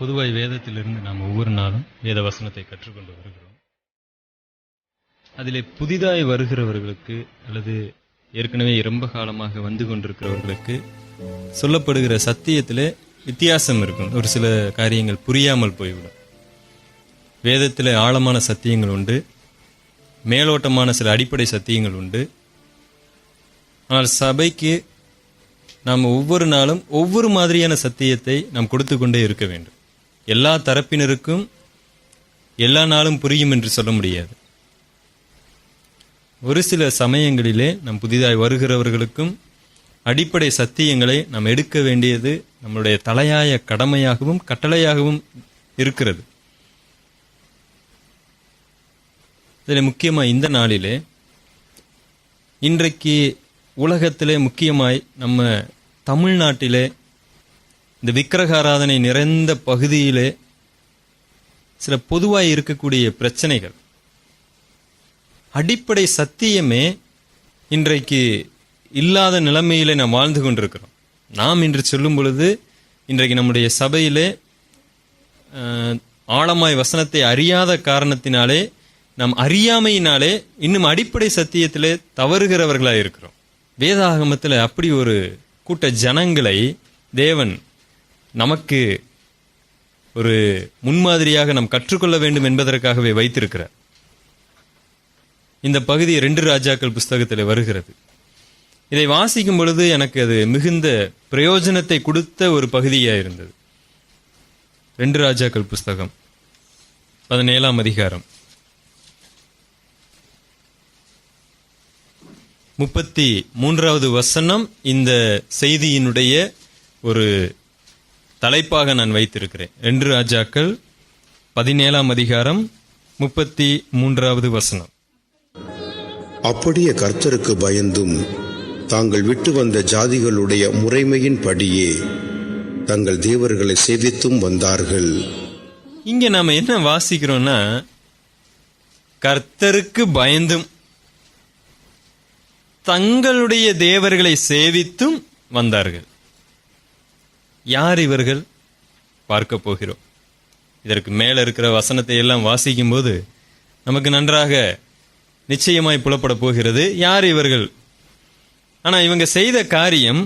பொதுவாய் வேதத்திலிருந்து நாம் ஒவ்வொரு நாளும் வேத வசனத்தை கற்றுக்கொண்டு வருகிறோம். அதிலே புதிதாய் வருகிறவர்களுக்கு அல்லது ஏற்கனவே ரொம்ப காலமாக வந்து கொண்டிருக்கிறவர்களுக்கு சொல்லப்படுகிற சத்தியத்திலே வித்தியாசம் இருக்கும். ஒரு சில காரியங்கள் புரியாமல் போய்விடும். வேதத்தில் ஆழமான சத்தியங்கள் உண்டு, மேலோட்டமான சில அடிப்படை சத்தியங்கள் உண்டு. ஆனால் சபைக்கு நாம் ஒவ்வொரு நாளும் ஒவ்வொரு மாதிரியான சத்தியத்தை நாம் கொடுத்து கொண்டே இருக்க வேண்டும். எல்லா தரப்பினருக்கும் எல்லா நாளும் புரியும் என்று சொல்ல முடியாது. ஒரு சில சமயங்களிலே நம் புதிதாய் வருகிறவர்களுக்கும் அடிப்படை சத்தியங்களை நாம் எடுக்க வேண்டியது நம்முடைய தலையாய கடமையாகவும் கட்டளையாகவும் இருக்கிறது. இதில் முக்கியமாக இந்த நாளிலே இன்றைக்கு உலகத்திலே முக்கியமாய் நம்ம தமிழ்நாட்டிலே இந்த விக்கிரகாராதனை நிறைந்த பகுதியிலே சில பொதுவாய் இருக்கக்கூடிய பிரச்சனைகள், அடிப்படை சத்தியமே இன்றைக்கு இல்லாத நிலைமையிலே நாம் வாழ்ந்து கொண்டிருக்கிறோம். நாம் இன்று சொல்லும் பொழுது இன்றைக்கு நம்முடைய சபையிலே ஆழமாய் வசனத்தை அறியாத காரணத்தினாலே, நாம் அறியாமையினாலே இன்னும் அடிப்படை சத்தியத்திலே தவறுகிறவர்களாக இருக்கிறோம். வேதாகமத்தில் அப்படி ஒரு கூட்ட ஜனங்களை தேவன் நமக்கு ஒரு முன்மாதிரியாக நாம் கற்றுக்கொள்ள வேண்டும் என்பதற்காகவே வைத்திருக்கிறார். இந்த பகுதி 2 ராஜாக்கள் புஸ்தகத்தில் வருகிறது. இதை வாசிக்கும் பொழுது எனக்கு அது மிகுந்த பிரயோஜனத்தை கொடுத்த ஒரு பகுதியாக இருந்தது. 2 ராஜாக்கள் புஸ்தகம் 17ஆம் அதிகாரம் 33வது வசனம் இந்த செய்தியினுடைய ஒரு தலைப்பாக நான் வைத்திருக்கிறேன். 2 ராஜாக்கள் 17ஆம் அதிகாரம் 33வது வசனம். அப்படியே கர்த்தருக்கு பயந்தும் தாங்கள் விட்டு வந்த ஜாதிகளுடைய முறைமையின் படியே தங்கள் தேவர்களை சேவித்தும் வந்தார்கள். இங்க நாம என்ன வாசிக்கிறோம்னா, கர்த்தருக்கு பயந்தும் தங்களுடைய தேவர்களை சேவித்தும் வந்தார்கள். யார் இவர்கள் பார்க்க போகிறோம். இதற்கு மேல இருக்கிற வசனத்தை எல்லாம் வாசிக்கும் போது நமக்கு நன்றாக நிச்சயமாய் புலப்பட போகிறது யார் இவர்கள். ஆனா இவங்க செய்த காரியம்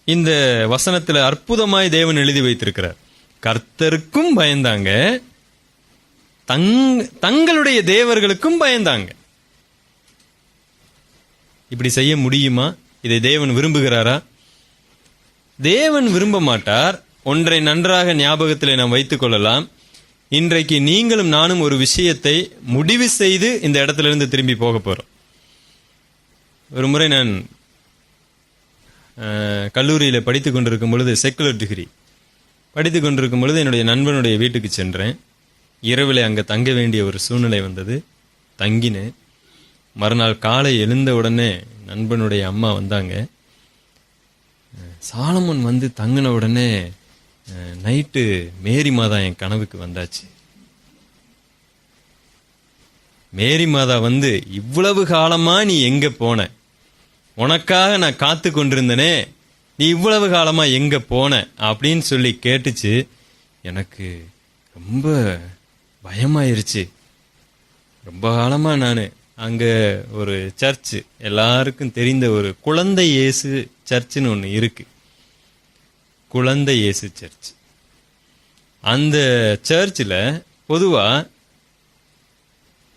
இந்த வசனத்துல அற்புதமாய் தேவன் எழுதி வைத்திருக்கிறார். கர்த்தருக்கும் பயந்தாங்க, தங்களுடைய தேவர்களுக்கும் பயந்தாங்க. இப்படி செய்ய முடியுமா? இதை தேவன் விரும்புகிறாரா? தேவன் விரும்ப மாட்டார். ஒன்றை நன்றாக ஞாபகத்திலே நாம் வைத்துக் கொள்ளலாம். இன்றைக்கு நீங்களும் நானும் ஒரு விஷயத்தை முடிவு செய்து இந்த இடத்திலிருந்து திரும்பி போக போறோம். ஒரு முறை நான் கல்லூரியில் படித்துக் கொண்டிருக்கும் பொழுது, செக்குலர் டிகிரி படித்துக் கொண்டிருக்கும் பொழுது என்னுடைய நண்பனுடைய வீட்டுக்கு சென்றேன். இரவில் அங்கே தங்க வேண்டிய ஒரு சூழ்நிலை வந்தது. தங்கினேன். மறுநாள் காலை எழுந்த உடனே நண்பனுடைய அம்மா வந்தாங்க. சாலமன் வந்து தங்கின உடனே நைட்டு மேரி மாதா என் கனவுக்கு வந்தாச்சு. மேரி மாதா வந்து, இவ்வளவு காலமா நீ எங்க போன? உனக்காக நான் காத்து கொண்டிருந்தனே, நீ இவ்வளவு காலமா எங்க போன அப்படின்னு சொல்லி கேட்டுச்சு. எனக்கு ரொம்ப பயமாயிருச்சு. ரொம்ப காலமா நான் அங்க ஒரு சர்ச், எல்லாருக்கும் தெரிந்த ஒரு குழந்தை இயேசு சர்ச்சுன்னு ஒன்று இருக்கு. குழந்தை இயேசு சர்ச். அந்த சர்ச்சில் பொதுவா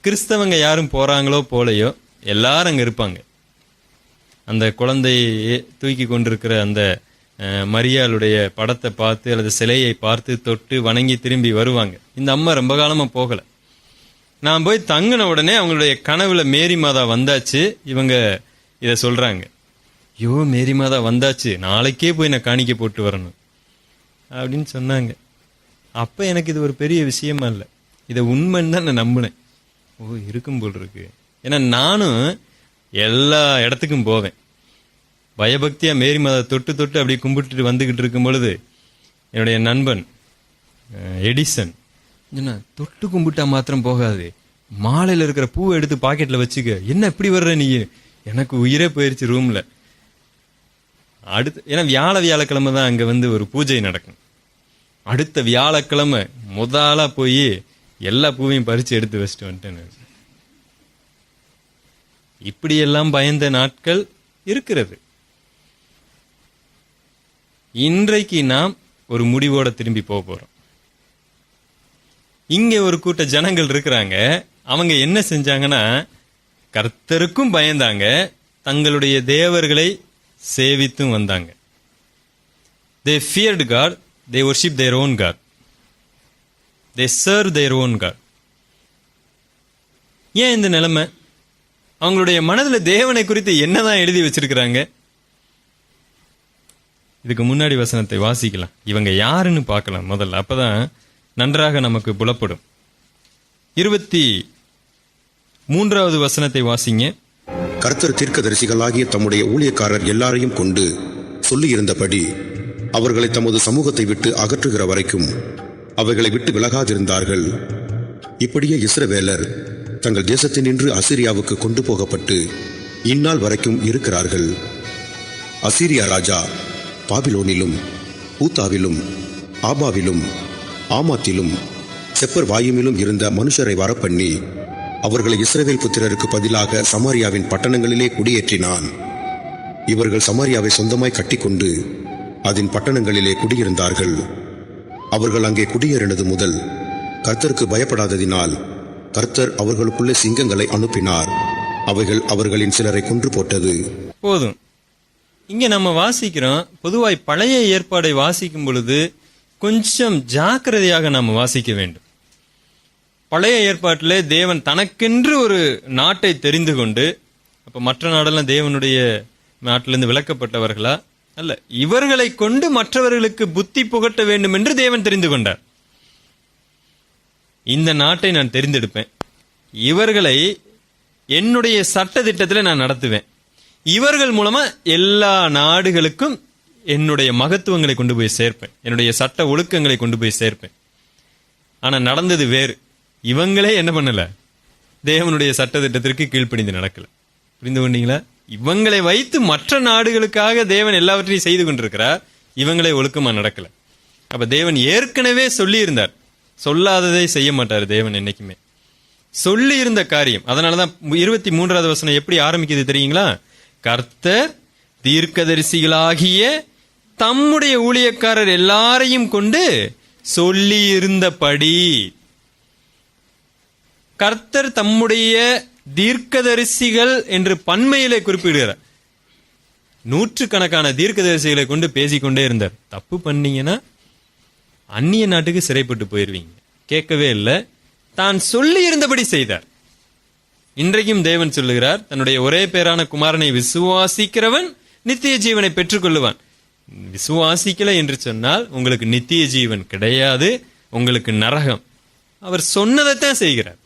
கிறிஸ்தவங்க யாரும் போறாங்களோ போலையோ எல்லாரும் அங்க இருப்பாங்க. அந்த குழந்தையை தூக்கி கொண்டிருக்கிற அந்த மரியாளுடைய படத்தை பார்த்து அல்லது சிலையை பார்த்து தொட்டு வணங்கி திரும்பி வருவாங்க. இந்த அம்மா ரொம்ப காலமா போகல. நான் போய் தங்கின உடனே அவங்களுடைய கனவுல மேரி மாதா வந்தாச்சு. இவங்க இதை சொல்றாங்க, ஐயோ மேரி மாதா வந்தாச்சு, நாளைக்கே போய் நான் காணிக்க போட்டு வரணும் அப்படின்னு சொன்னாங்க. அப்ப எனக்கு இது ஒரு பெரிய விஷயமா இல்லை, இதை உண்மைன்னு தான் நான் நம்பினேன். ஓ இருக்கும் போல் இருக்கு. ஏன்னா நானும் எல்லா இடத்துக்கும் போவேன். பயபக்தியா மேரி மாதா தொட்டு தொட்டு அப்படி கும்பிட்டுட்டு வந்துகிட்டு இருக்கும் பொழுது என்னுடைய நண்பன் எடிசன், தொட்டு கும்பிட்டா மாத்திரம் போகாது, மாலையில இருக்கிற பூவை எடுத்து பாக்கெட்ல வச்சுக்க, என்ன இப்படி வர்ற நீ? எனக்கு உயிரே போயிருச்சு ரூம்ல. அடுத்து ஏன்னா வியாழக்கிழமை தான் அங்க வந்து ஒரு பூஜை நடக்கும். அடுத்த வியாழக்கிழமை முதலா போய் எல்லா பூவையும் பறிச்சு எடுத்து வச்சுட்டு வந்துட்டேன். இப்படியெல்லாம் பயந்த நாட்கள் இருக்கிறது. இன்றைக்கு நாம் ஒரு முடிவோட திரும்பி போக போறோம். இங்க ஒரு கூட்ட ஜனங்கள் இருக்கிறாங்க. அவங்க என்ன செஞ்சாங்கன்னா, கர்த்தருக்கும் பயந்தாங்க, தங்களுடைய தேவர்களை சேவித்தும் வந்தாங்க. They feared God, they worship their own God. They serve their own God. ஏன் இந்த நிலைமை? அவங்களுடைய மனதில் தேவனை குறித்து என்னதான் எழுதி வச்சிருக்கிறாங்க? இதுக்கு முன்னாடி வசனத்தை வாசிக்கலாம். இவங்க யாருன்னு பார்க்கலாம் முதல்ல, அப்பதான் நன்றாக நமக்கு புலப்படும். 23வது வசனத்தை வாசிங்க. கர்த்தர் தீர்க்கதரிசிகளாகிய தம்முடைய ஊழியக்காரர் எல்லாரையும் கொண்டு சொல்லியிருந்தபடி அவர்களை தமது சமூகத்தை விட்டு அகற்றுகிற வரைக்கும் அவைகளை விட்டு விலகாதிருந்தார்கள். இப்படியே இஸ்ரவேலர் தங்கள் தேசத்தினின்று அசீரியாவுக்கு கொண்டு போகப்பட்டு இந்நாள் வரைக்கும் இருக்கிறார்கள். அசீரியா ராஜா பாபிலோனிலும் ஊத்தாவிலும் ஆபாவிலும் ஆமாத்திலும் செப்பர் வாயுமிலும் இருந்த மனுஷரை வரப்பண்ணி அவர்களை இஸ்ரவேல் புத்திரருக்கு பதிலாக சமாரியாவின் பட்டணங்களிலே குடியேற்றினான். இவர்கள் சமாரியாவை சொந்தமாய் கட்டிக்கொண்டு அதன் பட்டணங்களிலே குடியிருந்தார்கள். அவர்கள் அங்கே குடியேறினது முதல் கர்த்தருக்கு பயப்படாததினால் கர்த்தர் அவர்களுக்குள்ளே சிங்கங்களை அனுப்பினார். அவைகள் அவர்களின் சிலரை கொன்று போட்டது. போதும். இங்க நம்ம வாசிக்கிறோம். பொதுவாய் பழைய ஏற்பாடை வாசிக்கும் பொழுது கொஞ்சம் ஜாக்கிரதையாக நாம் வாசிக்க வேண்டும். பழைய ஏற்பாட்டிலே தேவன் தனக்கென்று ஒரு நாட்டை தெரிந்து கொண்டு, அப்ப மற்ற நாடெல்லாம் தேவனுடைய நாட்டிலிருந்து விலக்கப்பட்டவர்களா? அல்ல, இவர்களை கொண்டு மற்றவர்களுக்கு புத்தி புகட்ட வேண்டும் என்று தேவன் தெரிந்து கொண்டார். இந்த நாட்டை நான் தெரிந்தெடுப்பேன், இவர்களை என்னுடைய சட்ட திட்டத்தில் நான் நடத்துவேன், இவர்கள் மூலமா எல்லா நாடுகளுக்கும் என்னுடைய மகத்துவங்களை கொண்டு போய் சேர்ப்பேன், என்னுடைய சட்ட ஒழுக்கங்களை கொண்டு போய் சேர்ப்பேன். ஆனா நடந்தது வேறு. இவங்களே என்ன பண்ணல? தேவனுடைய சட்ட திட்டத்திற்கு கீழ்ப்படிந்து நடக்கல. புரிந்து கொண்டீங்களா? இவங்களை வைத்து மற்ற நாடுகளுக்காக தேவன் எல்லாவற்றையும் செய்து கொண்டிருக்கிறார், இவங்களே ஒழுக்கமா நடக்கல. அப்ப தேவன் ஏற்கனவே சொல்லி இருந்தார், சொல்லாததை செய்ய மாட்டார் தேவன் என்னைக்குமே. சொல்லி இருந்த காரியம். அதனாலதான் 23வது வசனம் எப்படி ஆரம்பிக்குது தெரியுங்களா? கர்த்தர் தீர்க்கதரிசிகளாகிய தம்முடைய ஊழியக்காரர் எல்லாரையும் கொண்டு சொல்லி இருந்தபடி. கர்த்தர் தம்முடைய தீர்க்கதரிசிகள் என்று பன்மையிலே குறிப்பிடுகிறார். நூற்றுக்கணக்கான தீர்க்கதரிசிகளை கொண்டு பேசிக்கொண்டே இருந்தார். தப்பு பண்ணீங்கன்னா அந்நிய நாட்டுக்கு சிறைப்பட்டு போயிருவீங்க. கேட்கவே இல்லை, தான் சொல்லி இருந்தபடி செய்தார். இன்றைக்கும் தேவன் சொல்லுகிறார், தன்னுடைய ஒரே பேரான குமாரனை விசுவாசிக்கிறவன் நித்திய ஜீவனை பெற்றுக் கொள்ளுவான். விசுவாசிக்கல என்று சொன்னால் உங்களுக்கு நித்திய ஜீவன் கிடையாது, உங்களுக்கு நரகம். அவர் சொன்னதைத்தான் செய்கிறார்.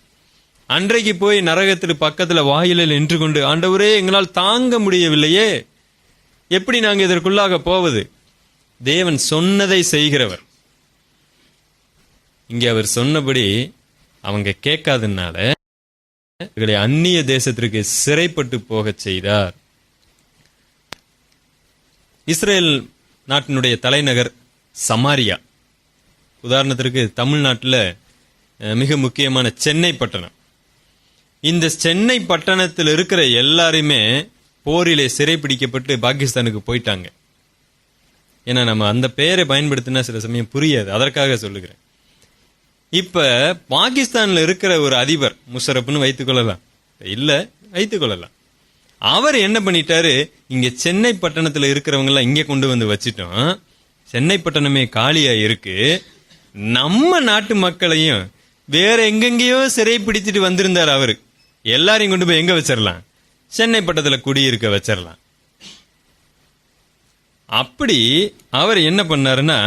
அன்றைக்கு போய் நரகத்தில் பக்கத்துல வாயிலில் நின்று கொண்டு, ஆண்டவரே எங்களால் தாங்க முடியவில்லையே, எப்படி நாங்க இதற்குள்ளாக போவது? தேவன் சொன்னதை செய்கிறவர். இங்கே அவர் சொன்னபடி அவங்க கேட்காதனால இவர்களை அந்நிய தேசத்திற்கு சிறைப்பட்டு போக செய்தார். இஸ்ரேல் நாட்டினுடைய தலைநகர் சமாரியா. உதாரணத்திற்கு தமிழ்நாட்டில் மிக முக்கியமான சென்னை பட்டணம். இந்த சென்னை பட்டணத்தில் இருக்கிற எல்லாருமே போரிலே சிறைப்பிடிக்கப்பட்டு பாகிஸ்தானுக்கு போயிட்டாங்க. ஏன்னா நம்ம அந்த பெயரை பயன்படுத்தினா சில சமயம் புரியாது, அதற்காக சொல்லுகிறேன். இப்ப பாகிஸ்தான்ல இருக்கிற ஒரு அதிபர், முஷரப்னு வைத்துக் கொள்ளலாம், இல்ல வைத்துக் கொள்ளலாம், அவர் என்ன பண்ணிட்டாரு, இங்க சென்னை பட்டணத்துல இருக்கிறவங்க எல்லாம் இங்க கொண்டு வந்து வச்சிட்டோம், சென்னை பட்டணமே காலியா இருக்கு, நம்ம நாட்டு மக்களையும் வேற எங்கெங்கயோ சிறை பிடிச்சிட்டு வந்திருந்தார் அவரு, எல்லாரையும் கொண்டு போய் எங்க வச்சிடலாம், சென்னை பட்டணத்துல குடியிருக்க வச்சிடலாம். அப்படி அவர் என்ன பண்ணாருன்னா,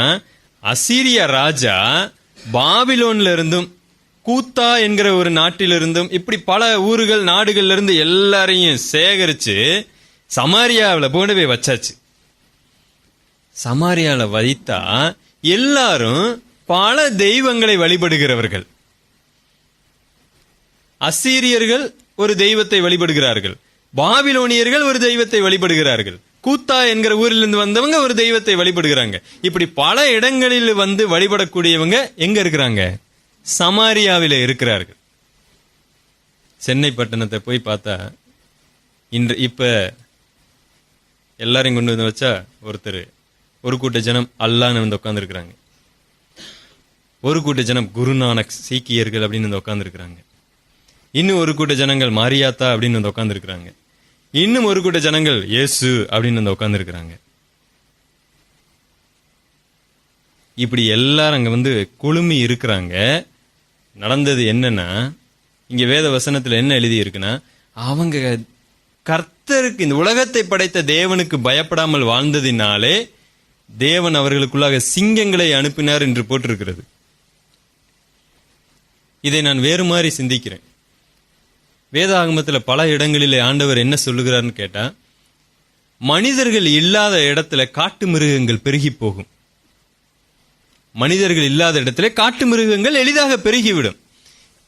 அசீரியா ராஜா பாபிலோன்ல இருந்தும் கூத்தா என்கிற ஒரு நாட்டிலிருந்தும் இப்படி பல ஊர்கள் நாடுகள்ல இருந்து எல்லாரையும் சேகரிச்சு சமாரியாவில் கொண்டு போய் வச்சாச்சு. சமாரியாவில் வைத்தா எல்லாரும் பல தெய்வங்களை வழிபடுகிறவர்கள். அசீரியர்கள் ஒரு தெய்வத்தை வழிபடுகிறார்கள், பாபிலோனியர்கள் ஒரு தெய்வத்தை வழிபடுகிறார்கள். கூத்தா என்கிற ஊரிலிருந்து வந்தவங்க ஒரு தெய்வத்தை வழிபடுகிறாங்க. இப்படி பல இடங்களில் வந்து வழிபடக்கூடியவங்க எங்க இருக்கிறாங்க? சமாரியாவில இருக்கிறார்கள். சென்னை பட்டணத்தை போய் பார்த்தா இப்ப எல்லாரையும் கொண்டு வந்து வச்சா ஒருத்தர் ஒரு கூட்ட ஜனம் அல்லான்னு வந்து உட்கார்ந்து இருக்கிறாங்க. ஒரு கூட்ட ஜனம் குருநானக் சீக்கியர்கள் அப்படின்னு வந்து உட்கார்ந்து இருக்கிறாங்க. இன்னும் ஒரு கூட்ட ஜனங்கள் மாரியாத்தா அப்படின்னு வந்து உட்கார்ந்து இருக்கிறாங்க. இன்னும் ஒரு கூட்ட ஜனங்கள் இயேசு அப்படின்னு வந்து உட்கார்ந்து இருக்கிறாங்க. இப்படி எல்லாரும் அங்க வந்து குழுமி இருக்கிறாங்க. நடந்தது என்னன்னா, இங்க வேத வசனத்துல என்ன எழுதி இருக்குன்னா, அவங்க கர்த்தருக்கு, இந்த உலகத்தை படைத்த தேவனுக்கு பயப்படாமல் வாழ்ந்ததினாலே தேவன் அவர்களுக்குள்ளாக சிங்கங்களை அனுப்பினார் என்று போட்டிருக்கிறது. இதை நான் வேறு மாதிரி சிந்திக்கிறேன். வேதாகமத்தில் பல இடங்களிலே ஆண்டவர் என்ன சொல்லுகிறார்னு கேட்டா, மனிதர்கள் இல்லாத இடத்துல காட்டு மிருகங்கள் பெருகி போகும். மனிதர்கள் இல்லாத இடத்துல காட்டு மிருகங்கள் எளிதாக பெருகிவிடும்.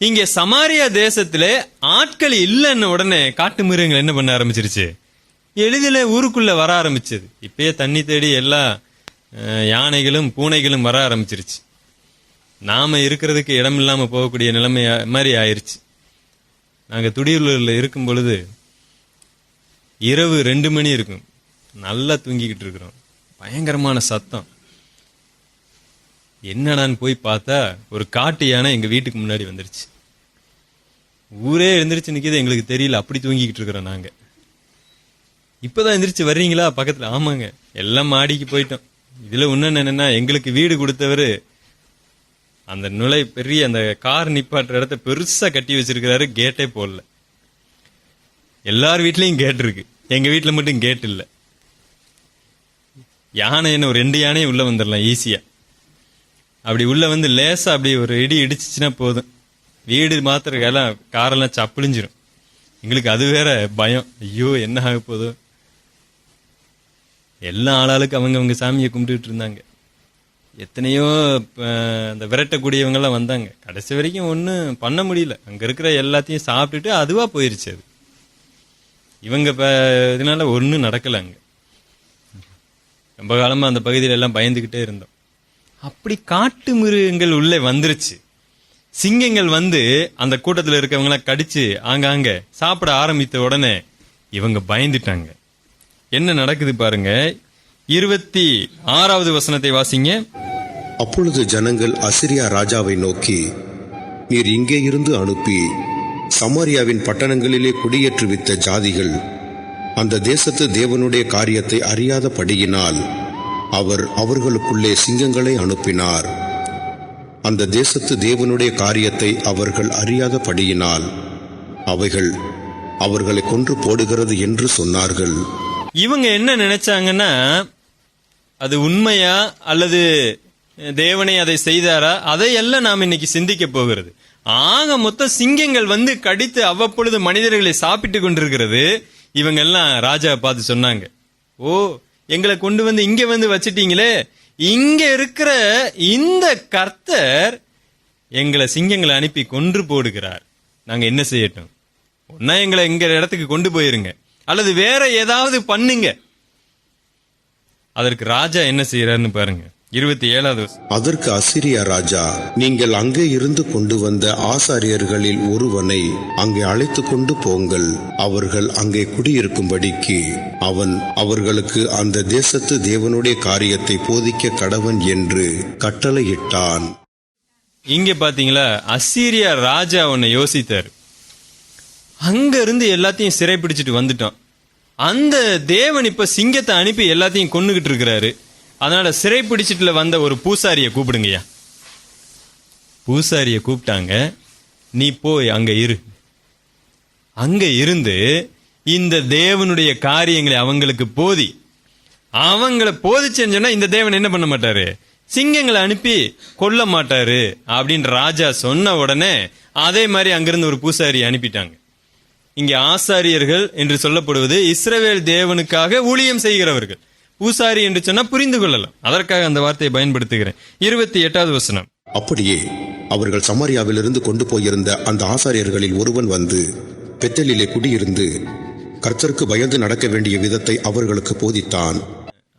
இங்கே சமாரியா தேசத்திலே ஆட்கள் இல்லைன்னு உடனே காட்டு மிருகங்கள் என்ன பண்ண ஆரம்பிச்சிருச்சு? எளிதில் ஊருக்குள்ள வர ஆரம்பிச்சது. இப்பயே தண்ணி தேடி எல்லா யானைகளும் பூனைகளும் வர ஆரம்பிச்சிருச்சு. நாம இருக்கிறதுக்கு இடம் இல்லாம போகக்கூடிய நிலைமை மாதிரி ஆயிருச்சு. நாங்க துடியூர்ல இருக்கும் பொழுது இரவு 2 மணி இருக்கும், நல்லா தூங்கிக்கிட்டு இருக்கிறோம். பயங்கரமான சத்தம். என்னடான்னு போய் பார்த்தா ஒரு காட்டு யானை எங்க வீட்டுக்கு முன்னாடி வந்துருச்சு. ஊரே எழுந்திரிச்சு நிக்கிது, எங்களுக்கு தெரியல, அப்படி தூங்கிக்கிட்டு இருக்கிறோம் நாங்க. இப்பதான் எந்திரிச்சு வர்றீங்களா பக்கத்துல? ஆமாங்க, எல்லாம் மாடிக்கு போயிட்டோம். இதுல இன்னொன்னு என்னன்னா, எங்களுக்கு வீடு கொடுத்தவரு அந்த நுழை பெரிய அந்த கார் நிப்பாட்டுற இடத்த பெருசா கட்டி வச்சிருக்கிறாரு. கேட்டே போடல. எல்லார் வீட்லயும் கேட் இருக்கு, எங்க வீட்டுல மட்டும் கேட் இல்ல. யானை என்ன ஒரு 2 யானையும் உள்ள வந்துடலாம் ஈஸியா. அப்படி உள்ள வந்து லேசா அப்படி ஒரு இடி இடிச்சுச்சுன்னா போதும், வீடு மாத்திரம் காரெல்லாம் சப்பிழிஞ்சிரும். எங்களுக்கு அது வேற பயம். ஐயோ என்ன ஆக போதோ. எல்லா ஆளாளுக்கு அவங்க சாமியை கும்பிட்டுட்டு இருந்தாங்க. எத்தனையோ அந்த விரட்டக்கூடியவங்கெல்லாம் வந்தாங்க. கடைசி வரைக்கும் ஒன்றும் பண்ண முடியல. அங்க இருக்கிற எல்லாத்தையும் சாப்பிட்டுட்டு அதுவா போயிருச்சு. அது இவங்க இதனால ஒன்றும் நடக்கல. அங்க ரொம்ப காலமா அந்த பகுதியில எல்லாம் பயந்துகிட்டே இருந்தோம். அப்படி காட்டு மிருகங்கள் உள்ளே வந்துருச்சு. சிங்கங்கள் வந்து அந்த கூட்டத்தில் இருக்கவங்கள கடிச்சு ஆங்காங்க சாப்பிட ஆரம்பித்த உடனே இவங்க பயந்துட்டாங்க. என்ன நடக்குது பாருங்க. 26வது வசனத்தை வாசிங்க. அப்பொழுது ஜனங்கள் அசிரியா ராஜாவை நோக்கி, நீர் இங்கே இருந்து அனுப்பி சமாரியாவின் பட்டணங்களிலே குடியேற்றுவித்த ஜாதிகள் அந்த தேசத்து தேவனுடைய காரியத்தை அறியாதபடியினால் அவர் அவர்களுக்குள்ளே சிங்கங்களை அனுப்பினார். அந்த தேசத்து தேவனுடைய காரியத்தை அவர்கள் அறியாதபடியினால் அவைகள் அவர்களை கொன்று போடுகிறது என்று சொன்னார்கள். இவங்க என்ன நினைச்சாங்கன்னா, அது உண்மையா அல்லது தேவனை அதை செய்தாரா, அதையெல்லாம் நாம் இன்னைக்கு சிந்திக்க போகிறது. ஆக மொத்தம் சிங்கங்கள் வந்து கடித்து அவ்வப்பொழுது மனிதர்களை சாப்பிட்டு கொண்டிருக்கிறது. இவங்க எல்லாம் ராஜாவை பார்த்து சொன்னாங்க, ஓ எங்களை கொண்டு வந்து இங்க வந்து வச்சிட்டீங்களே, இங்க இருக்கிற இந்த கர்த்தர் எங்களை சிங்கங்களை அனுப்பி கொன்று போடுகிறார். நாங்க என்ன செய்யட்டும்? ஒன்னா எங்களை எங்க இடத்துக்கு கொண்டு போயிருங்க, அல்லது வேற ஏதாவது பண்ணுங்க. அதற்கு ராஜா என்ன செய்யறாருன்னு பாருங்க. 27வது. அதற்கு அசிரியா ராஜா, நீங்கள் அங்கே இருந்து கொண்டு வந்த ஆசாரியர்களில் ஒருவனை அங்கே அழைத்து கொண்டு போங்கள். அவர்கள் அங்கே குடியிருக்கும்படிக்கு அவன் அவர்களுக்கு அந்த தேசத்து தேவனுடைய காரியத்தை போதிக்க கடவன் என்று கட்டளையிட்டான். இங்க பாத்தீங்களா, அசீரியா ராஜா ஒன்னு யோசித்தார். அங்க இருந்து எல்லாத்தையும் சிறை பிடிச்சிட்டு வந்துட்டோம். அந்த தேவன் இப்ப சிங்கத்தை அனுப்பி எல்லாத்தையும் கொன்னுகிட்டு இருக்கிறாரு. அதனால சிறை பிடிச்சிட்டுல வந்த ஒரு பூசாரிய கூப்பிடுங்கய்யா. பூசாரிய கூப்பிட்டாங்க. நீ போய் அங்க இரு. அங்க இருந்து இந்த தேவனுடைய காரியங்களை அவங்களுக்கு போதி. அவங்களை போதிச்சேன்னு சொன்னா இந்த தேவன் என்ன பண்ண மாட்டாரு? சிங்கங்களை அனுப்பி கொல்ல மாட்டாரு அப்படின்னு ராஜா சொன்ன உடனே அதே மாதிரி அங்கிருந்து ஒரு பூசாரி அனுப்பிட்டாங்க. இங்கே ஆசாரியர்கள் என்று சொல்லப்படுவது இஸ்ரவேல் தேவனுக்காக ஊழியம் செய்கிறவர்கள். பூசாரி என்று சொன்னா புரிந்து கொள்ளலாம், அதற்காக அந்த வார்த்தையை பயன்படுத்துகிறேன். 28வது வசனம். அப்படியே அவர்கள் சமாரியாவிலிருந்து கொண்டு போயிருந்த அந்த ஆசாரியர்களில் ஒருவன் வந்து பெத்தேலிலே குடியிருந்து கர்த்தருக்கு பயந்து நடக்க வேண்டிய விதத்தை அவர்களுக்கு போதித்தான்.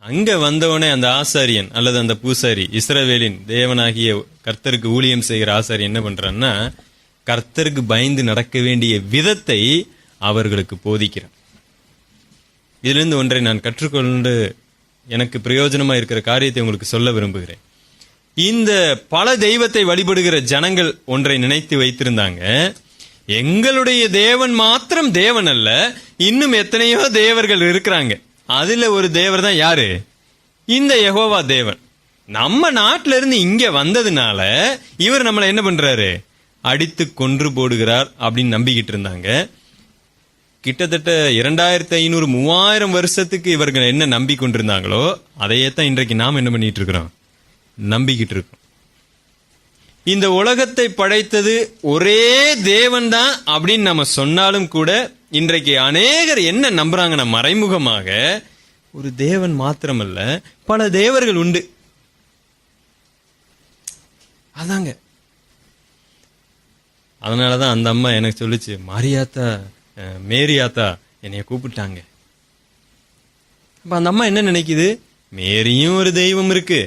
அங்க வந்தவனே அந்த ஆசாரியன் அல்லது அந்த பூசாரி, இஸ்ரவேலின் தேவனாகிய கர்த்தருக்கு ஊழியம் செய்கிற ஆசாரியன் என்ன பண்றான்னா, கர்த்தருக்கு பயந்து நடக்க வேண்டிய விதத்தை அவர்களுக்கு போதிக்கிறான். இதிலிருந்து ஒன்றை நான் கற்றுக்கொண்டு எனக்கு பிரயோஜனமா இருக்கிற காரியத்தை உங்களுக்கு சொல்ல விரும்புகிறேன். இந்த பல தெய்வத்தை வழிபடுகிற ஜனங்கள் ஒன்றை நினைத்து வைத்திருந்தாங்க, எங்களுடைய தேவன் மாத்திரம் தேவன் அல்ல, இன்னும் எத்தனையோ தேவர்கள் இருக்கிறாங்க. அதுல ஒரு தேவர் தான் யாரு? இந்த யெகோவா தேவன். நம்ம நாட்டில இருந்து இங்க வந்ததுனால இவர் நம்மளை என்ன பண்றாரு? அடித்து கொன்று போடுகிறார் அப்படின்னு நம்பிக்கிட்டு இருந்தாங்க. கிட்டத்தட்ட 2500-3000 வருஷத்துக்கு இவர்கள் என்ன நம்பிக்கொண்டிருந்தாங்களோ அதையேத்தான் இன்றைக்கு நாம் என்ன பண்ணிட்டு இருக்கிறோம்? நம்பிக்கிட்டு இருக்கோம். இந்த உலகத்தை படைத்தது ஒரே தேவன் தான் அப்படின்னு நம்ம சொன்னாலும் கூட இன்றைக்கு அநேகர் என்ன நம்புறாங்கன்னா, மறைமுகமாக ஒரு தேவன் மாத்திரமல்ல, பல தேவர்கள் உண்டு. அதாங்க. அதனாலதான் அந்த அம்மா எனக்கு சொல்லுச்சு, மாரியாத்தா மேரியாத்தா என்னைய கூப்பிட்டாங்க. அப்ப அந்த அம்மா என்ன நினைக்குது? மேரியும் ஒரு தெய்வம் இருக்கு,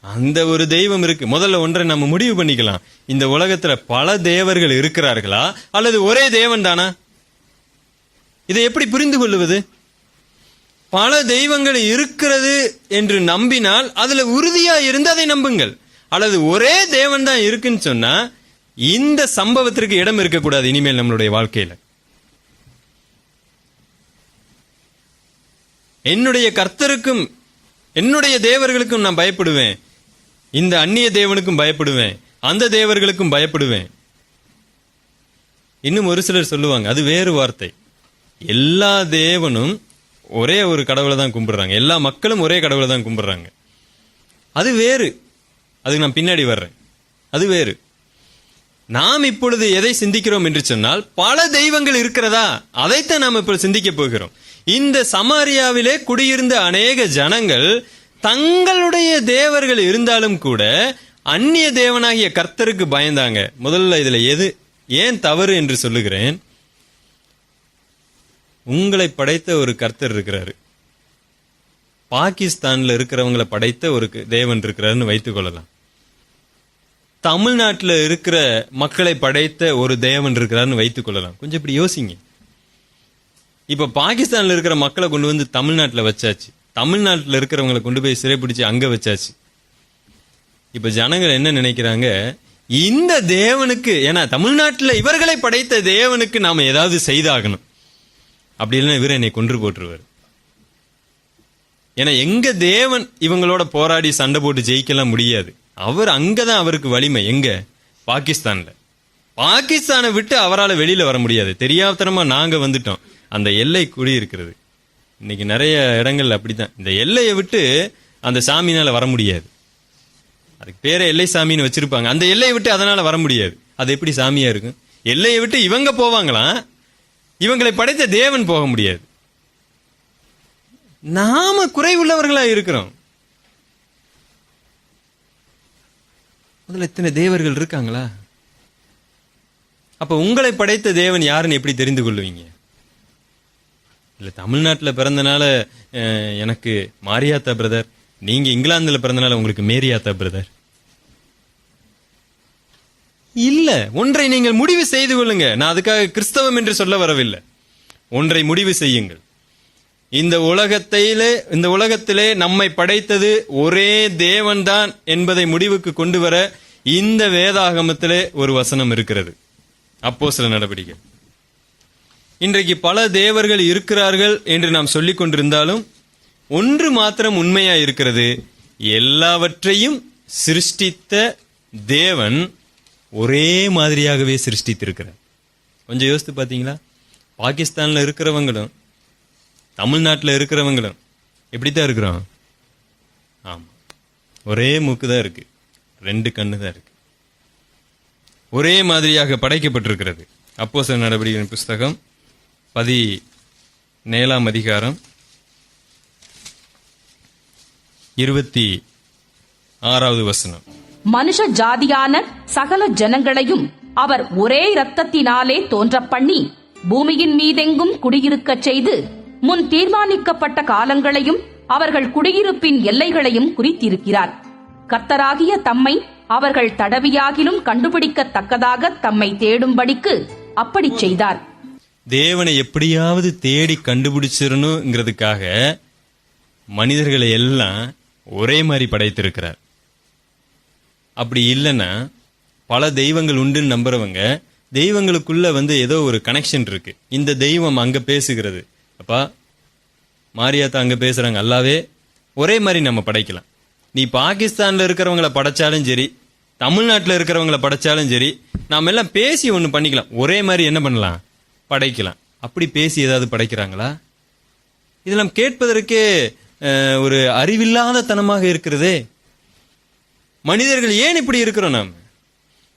அந்த ஒரு தெய்வம் இருக்கு. முதல்ல ஒன்றை நம்ம முடிவு பண்ணிக்கலாம், இந்த உலகத்துல பல தேவர்கள் இருக்கிறார்களா அல்லது ஒரே தேவன் தானா? இதை எப்படி புரிந்து கொள்வது? பல தெய்வங்கள் இருக்கிறது என்று நம்பினால் அதுல உறுதியா இருந்து அதை நம்புங்கள். அல்லது ஒரே தேவன் தான் இருக்குன்னு சொன்னா இந்த சம்பவத்திற்கு இடம் இருக்கக்கூடாது இனிமேல் நம்மளுடைய வாழ்க்கையில. என்னுடைய கர்த்தருக்கும் என்னுடைய தேவர்களுக்கும் நான் பயப்படுவேன், இந்த அந்நிய தேவனுக்கும் பயப்படுவேன், அந்த தேவர்களுக்கும் பயப்படுவேன். இன்னும் ஒரு சிலர் சொல்லுவாங்க, அது வேறு வார்த்தை, எல்லா தேவனும் ஒரே ஒரு கடவுளை தான் கும்பிடுறாங்க, எல்லா மக்களும் ஒரே கடவுளை தான் கும்பிடுறாங்க. அது வேறு, அதுக்கு நான் பின்னாடி வர்றேன். அது வேறு. நாம் இப்பொழுது எதை சிந்திக்கிறோம் என்று சொன்னால், பல தெய்வங்கள் இருக்கிறதா, அதைத்தான் நாம் இப்ப சிந்திக்க போகிறோம். இந்த சமாரியாவிலே குடியிருந்த அநேக ஜனங்கள் தங்களுடைய தேவர்கள் இருந்தாலும் கூட அந்நிய தேவனாகிய கர்த்தருக்கு பயந்தாங்க. முதல்ல இதுல எது ஏன் தவறு என்று சொல்லுகிறேன். உங்களை படைத்த ஒரு கர்த்தர் இருக்கிறாரு, பாகிஸ்தான்ல இருக்கிறவங்களை படைத்த ஒரு தேவன் இருக்கிறாருன்னு வைத்துக் கொள்ளலாம். தமிழ்நாட்டில் இருக்கிற மக்களை படைத்த ஒரு தேவன் இருக்கிறாருன்னு வைத்துக் கொள்ளலாம். கொஞ்சம் இப்படி யோசிங்க. இப்ப பாகிஸ்தான்ல இருக்கிற மக்களை கொண்டு வந்து தமிழ்நாட்டில் வச்சாச்சு, தமிழ்நாட்டில் இருக்கிறவங்களை கொண்டு போய் சிறைப்பிடிச்சு அங்க வச்சாச்சு. இப்ப ஜனங்கள் என்ன நினைக்கிறாங்க, இந்த தேவனுக்கு, ஏன்னா தமிழ்நாட்டில் இவர்களை படைத்த தேவனுக்கு நாம ஏதாவது செய்தாகணும், அப்படி இல்லைன்னா இவர் என்னை கொன்று போட்டுருவார். ஏன்னா எங்க தேவன் இவங்களோட போராடி சண்டை போட்டு ஜெயிக்கலாம் முடியாது. அவர் அங்கதான் அவருக்கு வலிமை. எங்க? பாகிஸ்தான்ல. பாகிஸ்தானை விட்டு அவரால் வெளியில வர முடியாது. தெரியாதனமா நாங்க வந்துட்டோம். அந்த எல்லை கூடி இருக்கிறது. இன்னைக்கு நிறைய இடங்கள்ல அப்படித்தான். இந்த எல்லையை விட்டு அந்த சாமினால வர முடியாது. அதுக்கு பேரை எல்லை சாமின்னு வச்சிருப்பாங்க. அந்த எல்லையை விட்டு அதனால வர முடியாது. அது எப்படி சாமியா இருக்கும்? எல்லையை விட்டு இவங்க போவாங்களாம், இவங்களை படைத்த தேவன் போக முடியாது. நாம குறைவுள்ளவர்களா இருக்கிறோம். முதல்ல இத்தனை தேவர்கள் இருக்காங்களா? அப்ப உங்களை படைத்த தேவன் யாருன்னு எப்படி தெரிந்து கொள்வீங்க? இல்ல தமிழ்நாட்டில் பிறந்தனால எனக்கு மாரியாத்தா பிரதர், நீங்க இங்கிலாந்துல பிறந்தனால உங்களுக்கு மேரியாத்தா பிரதர் இல்ல. ஒன்றை நீங்கள் முடிவு செய்து கொள்ளுங்க. நான் அதுக்காக கிறிஸ்தவம் என்று சொல்ல வரவில்லை. ஒன்றை முடிவு செய்யுங்கள். இந்த உலகத்திலே நம்மை படைத்தது ஒரே தேவன்தான் என்பதை முடிவுக்கு கொண்டு வர இந்த வேதாகமத்திலே ஒரு வசனம் இருக்கிறது. அப்போஸ்தலர் நடவடிக்கைகள். இன்றைக்கு பல தேவர்கள் இருக்கிறார்கள் என்று நாம் சொல்லிக் கொண்டிருந்தாலும் ஒன்று மாத்திரம் உண்மையா இருக்கிறது, எல்லாவற்றையும் சிருஷ்டித்த தேவன் ஒரே மாதிரியாகவே சிருஷ்டித்திருக்கிறார். கொஞ்சம் யோசித்து பாத்தீங்களா? பாகிஸ்தான்ல இருக்கிறவங்களும் தமிழ்நாட்டில் இருக்கிறவங்களும் எப்படித்தான் இருக்கிறோம்? ஆமா, ஒரே மூக்கு தான் இருக்கு, 2 கண்ணு தான் இருக்கு, ஒரே மாதிரியாக படைக்கப்பட்டிருக்கிறது. அப்போஸ்தலர் நடவடிக்கைகளின் புஸ்தகம் 17ஆம் அதிகாரம் 26வது வசனம். மனுஷ ஜாதியான சகல ஜனங்களையும் அவர் ஒரே இரத்தத்தினாலே தோன்ற பண்ணி பூமியின் மீதெங்கும் குடியிருக்கச் செய்து முன் தீர்மானிக்கப்பட்ட காலங்களையும் அவர்கள் குடியிருப்பின் எல்லைகளையும் குறித்திருக்கிறார். கர்த்தராகிய தம்மை அவர்கள் தடவியாகிலும் கண்டுபிடிக்கத்தக்கதாக தம்மை தேடும்படிக்கு அப்படி செய்தார். தேவனை எப்படியாவது தேடி கண்டுபிடிச்சிடணுங்கிறதுக்காக மனிதர்களை எல்லாம் ஒரே மாதிரி படைத்திருக்கிறார். அப்படி இல்லைன்னா பல தெய்வங்கள் உண்டுன்னு நம்புறவங்க தெய்வங்களுக்குள்ள ஏதோ ஒரு கனெக்ஷன் இருக்கு. இந்த தெய்வம் அங்க பேசுகிறது, அப்பா மாரியாத்தா அங்க பேசுறாங்க, அல்லாவே ஒரே மாதிரி நம்ம படைக்கலாம். நீ பாகிஸ்தான்ல இருக்கிறவங்களை படைச்சாலும் சரி, தமிழ்நாட்டில் இருக்கிறவங்களை படைச்சாலும் சரி, நாம எல்லாம் பேசி ஒன்று பண்ணிக்கலாம். ஒரே மாதிரி என்ன பண்ணலாம், படைக்கலாம். அப்படி பேசி ஏதாவது படைக்கிறாங்களா? இதெல்லாம் கேட்பதற்கே ஒரு அறிவில்லாத தனமாக இருக்கிறதே. மனிதர்கள் ஏன் இப்படி இருக்கிறோம்? நாம்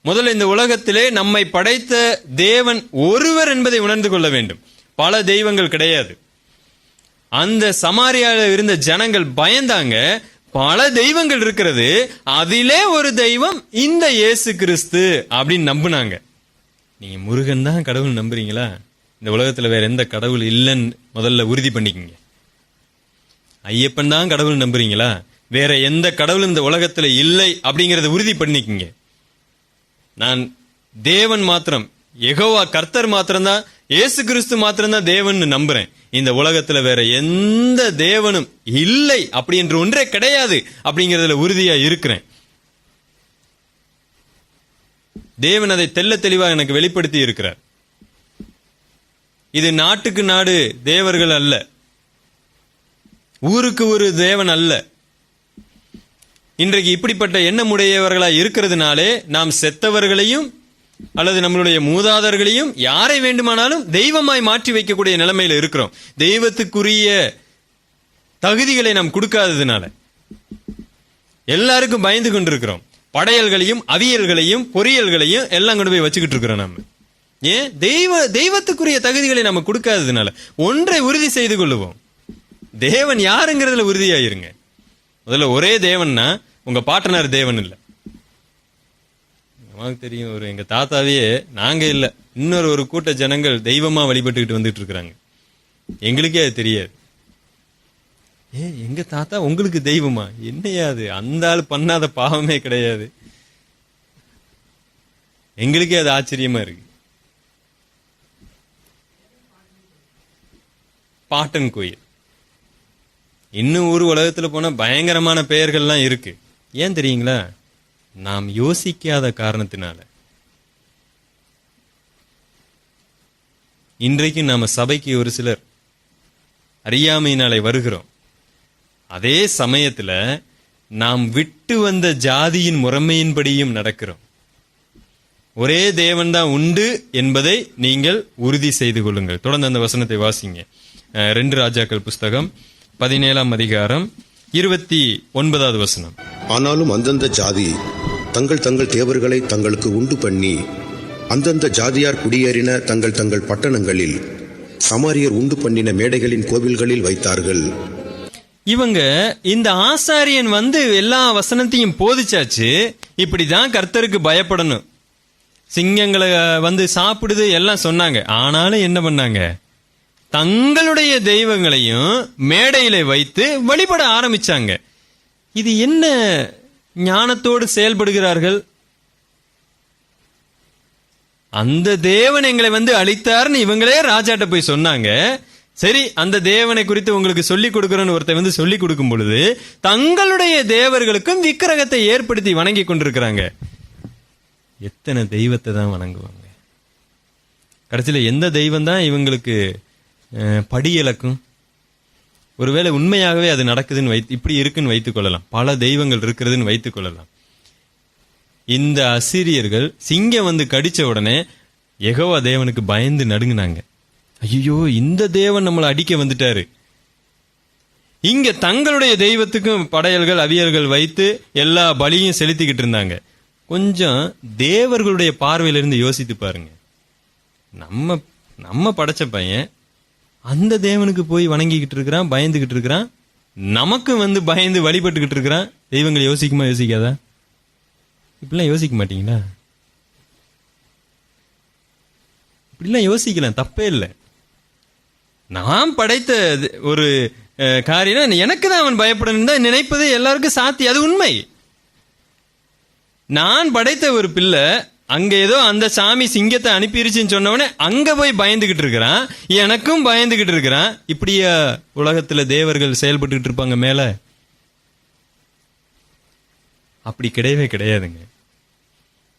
முதல்ல இந்த உலகத்திலே நம்மை படைத்த தேவன் ஒருவர் என்பதை உணர்ந்து கொள்ள வேண்டும். பல தெய்வங்கள் கிடையாது. அந்த சமாரியாவில் இருந்த ஜனங்கள் பயந்தாங்க. பல தெய்வங்கள் இருக்கிறது, அதிலே ஒரு தெய்வம் இந்த இயேசு கிறிஸ்து அப்படின்னு நம்புனாங்க. நீங்க முருகன் தான் கடவுள் நம்புறீங்களா? இந்த உலகத்துல வேற எந்த கடவுள் இல்லைன்னு முதல்ல உறுதி பண்ணிக்கங்க. ஐயப்பன் தான் கடவுள் நம்புறீங்களா? வேற எந்த கடவுளும் இந்த உலகத்துல இல்லை அப்படிங்கறத உறுதி பண்ணிக்கங்க. நான் தேவன் மாத்திரம், யெகோவா கர்த்தர் மாத்திரம்தான், இயேசு கிறிஸ்து மாத்திரம்தான் தேவன் நம்புறேன். இந்த உலகத்துல வேற எந்த தேவனும் இல்லை அப்படி என்று ஒன்றே கிடையாது அப்படிங்கறதுல உறுதியா இருக்கிறேன். தேவன் அதை தெள்ள தெளிவாக எனக்கு வெளிப்படுத்தி இருக்கிறார். இது நாட்டுக்கு நாடு தேவர்கள் அல்ல, ஊருக்கு ஒரு தேவன் அல்ல. இன்றைக்கு இப்படிப்பட்ட எண்ணமுடையவர்களாய் இருக்கிறதுனாலே நாம் செத்தவர்களையும் அல்லது நம்மளுடைய மூதாதர்களையும் யாரை வேண்டுமானாலும் தெய்வமாய் மாற்றி வைக்கக்கூடிய நிலைமையில இருக்கிறோம். தெய்வத்துக்குரிய தகுதிகளை நாம் கொடுக்காததுனால எல்லாருக்கும் பயந்து கொண்டிருக்கிறோம். படையல்களையும் அவியல்களையும் பொறியல்களையும் எல்லாம் கொண்டு போய் வச்சுக்கிட்டு இருக்கிறோம். நம்ம ஏன் தெய்வத்துக்குரிய தகுதிகளை நம்ம கொடுக்காததுனால ஒன்றை உறுதி செய்து கொள்ளுவோம். தேவன் யாருங்கிறதுல உறுதியாயிருங்க. முதல்ல ஒரே தேவன்னா உங்க பாட்டனார் தேவன் இல்லை. நமக்கு தெரியும், ஒரு எங்க தாத்தாவே நாங்க இல்ல, இன்னொரு ஒரு கூட்ட ஜனங்கள் தெய்வமா வழிபட்டுக்கிட்டு வந்துட்டு இருக்கிறாங்க. எங்களுக்கே அது தெரியாது. எங்க தாத்தா உங்களுக்கு தெய்வமா? என்னையாது, அந்த ஆள் பண்ணாத பாவமே கிடையாது. எங்களுக்கே அது ஆச்சரியமா இருக்கு. பாட்டன் கோயில், இன்னும் ஊர் உலகத்துல போனா பயங்கரமான பெயர்கள்லாம் இருக்கு. ஏன் தெரியுங்களா? நாம் யோசிக்காத காரணத்தினால. இன்றைக்கு நாம சபைக்கு ஒரு சிலர் அறியாமையினாலே வருகிறோம். அதே சமயத்துல நாம் விட்டு வந்த ஜாதியின் முறைமையின்படியும் நடக்கிறோம். ஒரே தேவன் தான் உண்டு என்பதை நீங்கள் உறுதி செய்து கொள்ளுங்கள். தொடர்ந்து அந்த வசனத்தை வாசிங்க. 2 ராஜாக்கள் புஸ்தகம் 17ஆம் அதிகாரம் 29வது வசனம். ஆனாலும் அந்தந்த ஜாதி தங்கள் தங்கள் தேவர்களை தங்களுக்கு உண்டு பண்ணி அந்தந்த ஜாதியார் குடியேறின தங்கள் தங்கள் பட்டணங்களில் சமாரியர் உண்டு பண்ணின மேடைகளின் கோவில்களில் வைத்தார்கள். இவங்க இந்த ஆசாரியன் எல்லா வசனத்தையும் போதிச்சாச்சு, இப்படிதான் கர்த்தருக்கு பயப்படணும், சிங்கங்களை சாப்பிடுது எல்லாம் சொன்னாங்க. ஆனாலும் என்ன பண்ணாங்க? தங்களுடைய தெய்வங்களையும் மேடையில வைத்து வழிபட ஆரம்பிச்சாங்க. இது என்ன ஞானத்தோடு செயல்படுகிறார்கள்? அந்த தேவன் எங்களை அழித்தார்னு இவங்களே ராஜாட்ட போய் சொன்னாங்க. சரி, அந்த தேவனை குறித்து உங்களுக்கு சொல்லிக் கொடுக்கிறோன்னு ஒருத்தர் சொல்லிக் கொடுக்கும் பொழுது தங்களுடைய தேவர்களுக்கும் விக்கிரகத்தை ஏற்படுத்தி வணங்கி கொண்டிருக்கிறாங்க. எத்தனை தெய்வத்தை தான் வணங்குவாங்க? கடைசியில எந்த தெய்வம் தான் இவங்களுக்கு படி இலக்கும்? ஒருவேளை உண்மையாகவே அது நடக்குதுன்னு இப்படி இருக்குன்னு வைத்துக் கொள்ளலாம், பல தெய்வங்கள் இருக்கிறதுன்னு வைத்துக் கொள்ளலாம். இந்த அசீரியர்கள் சிங்கம் கடிச்ச உடனே யெகோவா தேவனுக்கு பயந்து நடுங்கினாங்க. ஐயோ, இந்த தேவன் நம்மளை அடிக்க வந்துட்டாரு. இங்க தங்களுடைய தெய்வத்துக்கும் படையல்கள் அவியல்கள் வைத்து எல்லா பலியும் செலுத்திக்கிட்டு இருந்தாங்க. கொஞ்சம் தேவர்களுடைய பார்வையிலிருந்து யோசித்து பாருங்க. நம்ம படைச்ச பையன் அந்த தேவனுக்கு போய் வணங்கிக்கிட்டு இருக்கிறான், பயந்துகிட்டு இருக்கிறான். நமக்கு பயந்து வழிபட்டுக்கிட்டு இருக்கிறான். தெய்வங்களை யோசிக்குமா யோசிக்காதா? இப்படிலாம் யோசிக்க மாட்டீங்களா? இப்படிலாம் யோசிக்கலாம், தப்பே இல்லை. நான் படைத்த ஒரு காரியம் எனக்கு தான் அவன் பயப்படணும் தான் நினைப்பது எல்லாருக்கும் சாத்தி, அது உண்மை. நான் படைத்த ஒரு பிள்ளை அங்க ஏதோ அந்த சாமி சிங்கத்தை அனுப்பிருச்சுன்னு சொன்னவனே அங்க போய் பயந்துகிட்டு இருக்கிறான், எனக்கும் பயந்துகிட்டு இருக்கிறான். இப்படியா உலகத்துல தேவர்கள் செயல்பட்டு இருப்பாங்க மேல? அப்படி கிடையவே கிடையாதுங்க.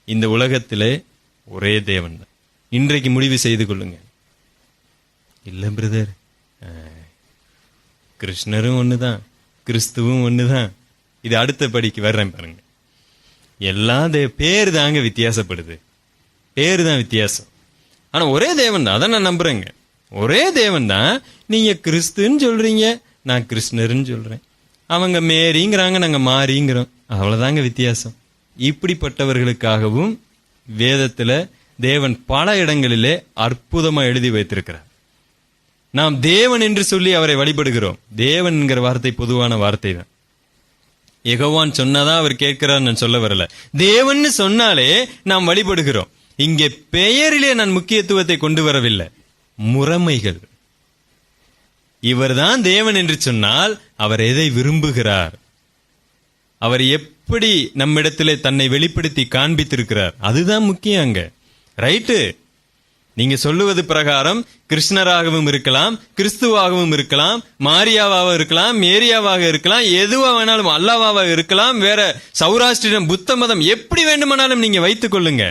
இந்த உலகத்திலே ஒரே தேவன் தான். இன்றைக்கு முடிவு செய்து கொள்ளுங்க. இல்ல பிரதர், கிருஷ்ணரும் ஒண்ணுதான், கிறிஸ்துவும் ஒண்ணுதான். இது அடுத்த படிக்கு வர்றேன் பாருங்க. எல்லா பேரு தாங்க வித்தியாசப்படுது, பேரு தான் வித்தியாசம். ஆனா ஒரே தேவன் தான், அதை நான் நம்புறேங்க. ஒரே தேவன் தான். நீங்க கிறிஸ்துன்னு சொல்றீங்க, நான் கிருஷ்ணர்னு சொல்றேன். அவங்க மேரிங்கிறாங்க, நாங்க மாறிங்கிறோம். அவ்வளவுதாங்க வித்தியாசம். இப்படிப்பட்டவர்களுக்காகவும் வேதத்துல தேவன் பல இடங்களிலே அற்புதமா எழுதி வைத்திருக்கிறார். நாம் தேவன் என்று சொல்லி அவரை வழிபடுகிறோம். தேவன் என்கிற வார்த்தை பொதுவான வார்த்தை தான். யெகோவான்னு சொன்னாதான் அவர் கேட்கிறார் நான் சொல்ல வரல. தேவன் சொன்னாலே நாம் வழிபடுகிறோம். இங்கே பெயரிலே நான் முக்கியத்துவத்தை கொண்டு வரவில்லை, முறைமைகள். இவர்தான் தேவன் என்று சொன்னால் அவர் எதை விரும்புகிறார், அவர் எப்படி நம்மிடத்திலே தன்னை வெளிப்படுத்தி காண்பித்திருக்கிறார், அதுதான் முக்கியம் அங்க. ரைட்டு, நீங்க சொல்லுவது பிரகாரம் கிருஷ்ணராகவும் இருக்கலாம், கிறிஸ்துவாகவும் இருக்கலாம், மாரியாவாக இருக்கலாம், மேரியாவாக இருக்கலாம், எதுவா வேணாலும், அல்லாவாக இருக்கலாம், வேற சௌராஷ்டிரம் புத்த மதம் எப்படி வேண்டுமானாலும் நீங்க வைத்துக் கொள்ளுங்க.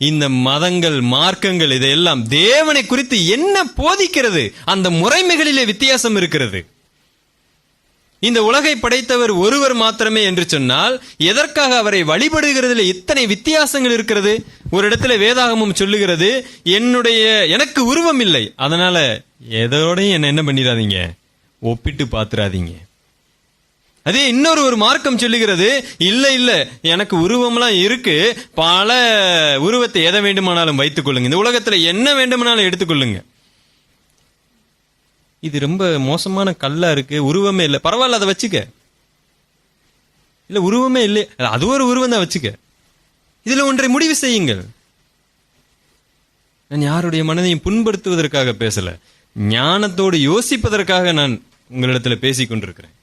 இந்த மதங்கள், மார்க்கங்கள் இதையெல்லாம் தேவனை குறித்து என்ன போதிக்கிறது? அந்த முறைமைகளிலே வித்தியாசம் இருக்கிறது. இந்த உலகை படைத்தவர் ஒருவர் மாத்திரமே என்று சொன்னால் எதற்காக அவரை வழிபடுகிறதுல இத்தனை வித்தியாசங்கள் இருக்கிறது? ஒரு இடத்துல வேதாகமம் சொல்லுகிறது, எனக்கு உருவம் இல்லை, அதனால எதோடையும் என்ன பண்ணிடாதீங்க, ஒப்பிட்டு பாத்துறாதீங்க. அதே இன்னொரு மார்க்கம் சொல்லுகிறது, இல்ல இல்ல எனக்கு உருவம்லாம் இருக்கு, பல உருவத்தை எதை வேண்டுமானாலும் வைத்துக் கொள்ளுங்க, இந்த உலகத்துல என்ன வேண்டுமானாலும் எடுத்துக்கொள்ளுங்க. இது ரொம்ப மோசமான கல்லா இருக்கு, உருவமே இல்லை, பரவாயில்ல அதை வச்சுக்க. இல்ல உருவமே இல்லை, அது ஒரு உருவம் தான், வச்சுக்க. இதுல ஒன்றை முடிவு செய்யுங்கள். நான் யாருடைய மனதையும் புண்படுத்துவதற்காக பேசல, ஞானத்தோடு யோசிப்பதற்காக நான் உங்களிடத்துல பேசிக் கொண்டிருக்கிறேன்.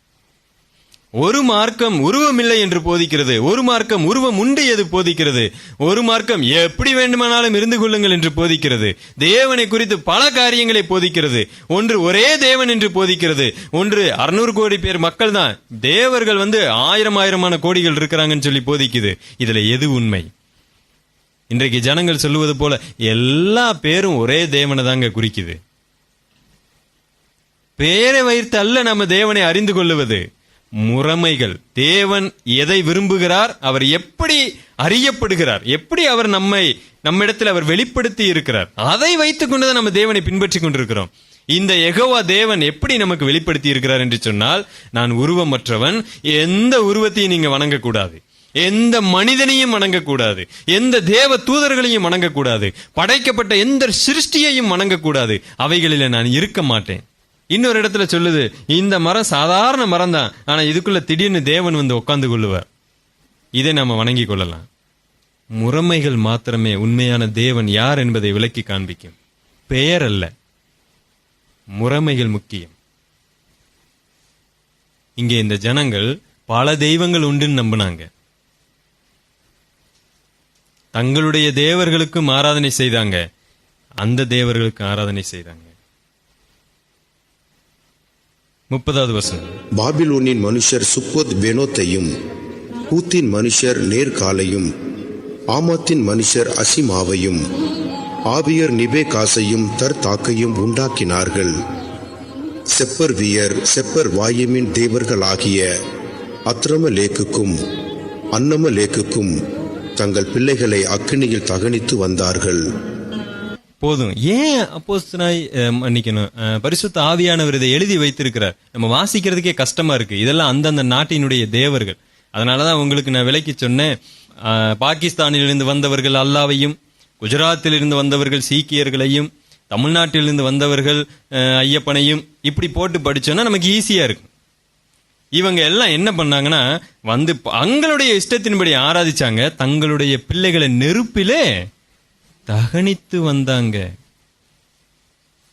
ஒரு மார்க்கம் உருவம் இல்லை என்று போதிக்கிறது, ஒரு மார்க்கம் உருவம் உண்டு எது போதிக்கிறது, ஒரு மார்க்கம் எப்படி வேண்டுமானாலும் இருந்து கொள்ளுங்கள் என்று போதிக்கிறது. தேவனை குறித்து பல காரியங்களை போதிக்கிறது. ஒன்று ஒரே தேவன் என்று போதிக்கிறது, ஒன்று 600 கோடி பேர் மக்கள் தான், தேவர்கள் 1000 கோடிகள் இருக்கிறாங்கன்னு சொல்லி போதிக்குது. இதுல எது உண்மை? இன்றைக்கு ஜனங்கள் சொல்லுவது போல எல்லா பேரும் ஒரே தேவனை தாங்க குறிக்குது. பேரை வைத்து அல்ல நம்ம தேவனை அறிந்து கொள்ளுவது, முறைமைகள். தேவன் எதை விரும்புகிறார், அவர் எப்படி அறியப்படுகிறார், எப்படி அவர் நம்மிடத்தில் அவர் வெளிப்படுத்தி இருக்கிறார், அதை வைத்துக் கொண்டுதான் நம்ம தேவனை பின்பற்றி கொண்டிருக்கிறோம். இந்த யெகோவா தேவன் எப்படி நமக்கு வெளிப்படுத்தி இருக்கிறார் என்று சொன்னால், நான் உருவமற்றவன், எந்த உருவத்தையும் நீங்க வணங்கக்கூடாது, எந்த மனிதனையும் வணங்கக்கூடாது, எந்த தேவ தூதர்களையும் வணங்கக்கூடாது, படைக்கப்பட்ட எந்த சிருஷ்டியையும் வணங்கக்கூடாது, அவைகளில நான் இருக்க மாட்டேன். இன்னொரு இடத்துல சொல்லுது, இந்த மரம் சாதாரண மரம் தான், ஆனா இதுக்குள்ள திடீர்னு தேவன் உட்கார்ந்து கொள்ளுவார். இதை நாம வணங்கி கொள்ளலாம். முறைமைகள் மாத்திரமே உண்மையான தேவன் யார் என்பதை விளக்கி காண்பிக்கும், பெயர் அல்ல. முறைமைகள் முக்கியம். இங்கே இந்த ஜனங்கள் பல தெய்வங்கள் உண்டுன்னு நம்பினாங்க. தங்களுடைய தேவர்களுக்கும் ஆராதனை செய்தாங்க, அந்த தேவர்களுக்கு ஆராதனை செய்தாங்க. 30வது வசனம். பாபிலோனின் மனுஷர் சுக்கோத் பெனோத்தையும், கூத்தின் மனுஷர் நேர்காலையும், ஆமாத்தின் மனுஷர் அசிமாவையும், ஆபியர் நிபேகாசையும் தர்தாக்கையும் உண்டாக்கினார்கள். செப்பர்வியர் செப்பர் வாயுமின் தேவர்களாகிய அத்ரமலேக்குக்கும் அன்னமலேக்குக்கும் தங்கள் பிள்ளைகளை அக்கினியில் தகனித்து வந்தார்கள். போதும். ஏன் அப்போஸ்தலனாய் மன்னிக்கணும், பரிசுத்த ஆவியானவர் இதை எழுதி வைத்திருக்கிறார். நம்ம வாசிக்கிறதுக்கே கஷ்டமா இருக்கு. இதெல்லாம் அந்தந்த நாட்டினுடைய தேவர்கள். அதனாலதான் உங்களுக்கு நான் விலைக்கு சொன்னேன், பாகிஸ்தானிலிருந்து வந்தவர்கள் அல்லாவையும், குஜராத்திலிருந்து வந்தவர்கள் சீக்கியர்களையும், தமிழ்நாட்டிலிருந்து வந்தவர்கள் ஐயப்பனையும் இப்படி போட்டு படிச்சோன்னா நமக்கு ஈஸியா இருக்கும். இவங்க எல்லாம் என்ன பண்ணாங்கன்னா, தங்களுடைய இஷ்டத்தின்படி ஆராதிச்சாங்க, தங்களுடைய பிள்ளைகளை நெருப்பிலே தகனித்து வந்தாங்க.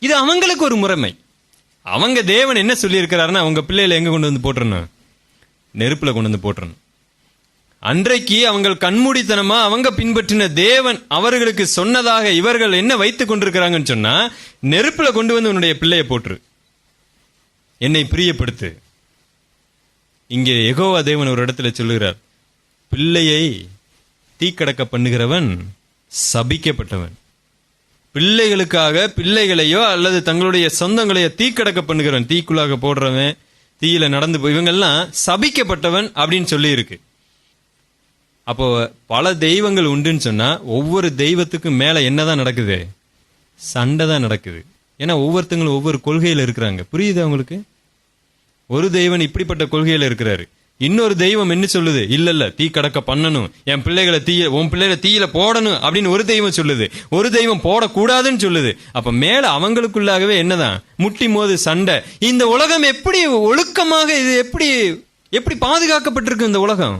இது அவங்களுக்கு ஒரு முறைமை. அவங்க தேவன் என்ன சொல்லி இருக்கிறாருன்னா, அவங்க பிள்ளைகளை எங்க கொண்டு வந்து போட்டுறணும்? நெருப்புல கொண்டு வந்து போட்டுறணும். அன்றைக்கு அவங்க கண்மூடித்தனமா அவங்க பின்பற்றின தேவன் அவர்களுக்கு சொன்னதாக இவர்கள் என்ன வைத்துக் கொண்டிருக்கிறாங்கன்னு சொன்னா, நெருப்புல கொண்டு வந்து உன்னுடைய பிள்ளையை போட்டுரு, என்னை பிரியப்படுத்து. இங்கே யெகோவா தேவன் ஒரு இடத்துல சொல்லுகிறார், பிள்ளையை தீக்கடக்க பண்ணுகிறவன் சபிக்கப்பட்டவன். பிள்ளைகளுக்காக பிள்ளைகளையோ அல்லது தங்களுடைய சொந்தங்களையோ தீக்கடக்க பண்ணுகிறவன், தீக்குள்ளாக போடுறவன், தீயில நடந்து போய் இவங்கெல்லாம் சபிக்கப்பட்டவன் அப்படின்னு சொல்லி இருக்கு. அப்போ பல தெய்வங்கள் உண்டுன்னு சொன்னா ஒவ்வொரு தெய்வத்துக்கும் மேல என்னதான் நடக்குது? சண்டை தான் நடக்குது. ஏன்னா ஒவ்வொருத்தங்களும் ஒவ்வொரு கொள்கையில இருக்கிறாங்க. புரியுது அவங்களுக்கு? ஒரு தெய்வன் இப்படிப்பட்ட கொள்கையில இருக்கிறாரு, இன்னொரு தெய்வம் என்ன சொல்லுது? இல்ல தீ கடக்க பண்ணணும், என் பிள்ளைகளை உன் பிள்ளைகளை தீயில போடணும் அப்படின்னு ஒரு தெய்வம் சொல்லுது, ஒரு தெய்வம் போடக்கூடாதுன்னு சொல்லுது. அப்ப மேல அவங்களுக்குள்ளாகவே என்னதான் முட்டி மோது சண்டை. இந்த உலகம் எப்படி ஒழுக்கமாக, இது எப்படி பாதுகாக்கப்பட்டிருக்கு இந்த உலகம்?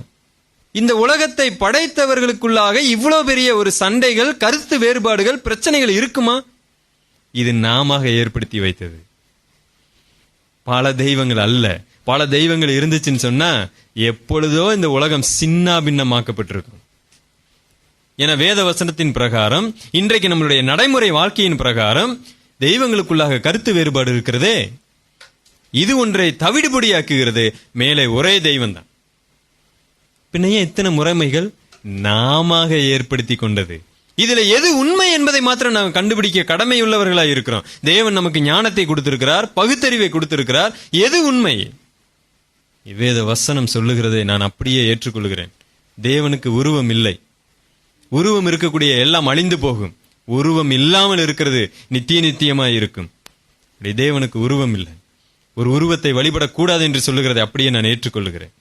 இந்த உலகத்தை படைத்தவர்களுக்குள்ளாக இவ்வளவு பெரிய ஒரு சண்டைகள், கருத்து வேறுபாடுகள், பிரச்சனைகள் இருக்குமா? இது நாம ஏற்படுத்தி வைத்தது. பல தெய்வங்கள் அல்ல. பல தெய்வங்கள் இருந்துச்சுன்னு சொன்னா எப்பொழுதோ இந்த உலகம் சின்ன பின்னமாக்கப்பட்டிருக்கும். என வேத வசனத்தின் பிரகாரம், இன்றைக்கு நம்மளுடைய நடைமுறை வாழ்க்கையின் பிரகாரம் தெய்வங்களுக்குள்ளாக கருத்து வேறுபாடு இருக்கிறதே, இது ஒன்றை தவிடுபொடியாக்குகிறது. மேலே ஒரே தெய்வம் தான். பின்னையே இத்தனை முறைமைகள் நாம ஏற்படுத்தி கொண்டது. இதுல எது உண்மை என்பதை மாத்திரம் நாம் கண்டுபிடிக்க கடமையுள்ளவர்களாக இருக்கிறோம். தேவன் நமக்கு ஞானத்தை கொடுத்திருக்கிறார், பகுத்தறிவை கொடுத்திருக்கிறார். எது உண்மை? வேத வசனம் சொல்லுகிறதை நான் அப்படியே ஏற்றுக்கொள்கிறேன். தேவனுக்கு உருவம் இல்லை. உருவம் இருக்கக்கூடிய எல்லாம் அழிந்து போகும். உருவம் இல்லாமல் இருக்கிறது நித்திய நித்தியமாய் இருக்கும். தேவனுக்கு உருவம் இல்லை. ஒரு உருவத்தை வழிபடக்கூடாது என்று சொல்லுகிறதை அப்படியே நான் ஏற்றுக்கொள்கிறேன்.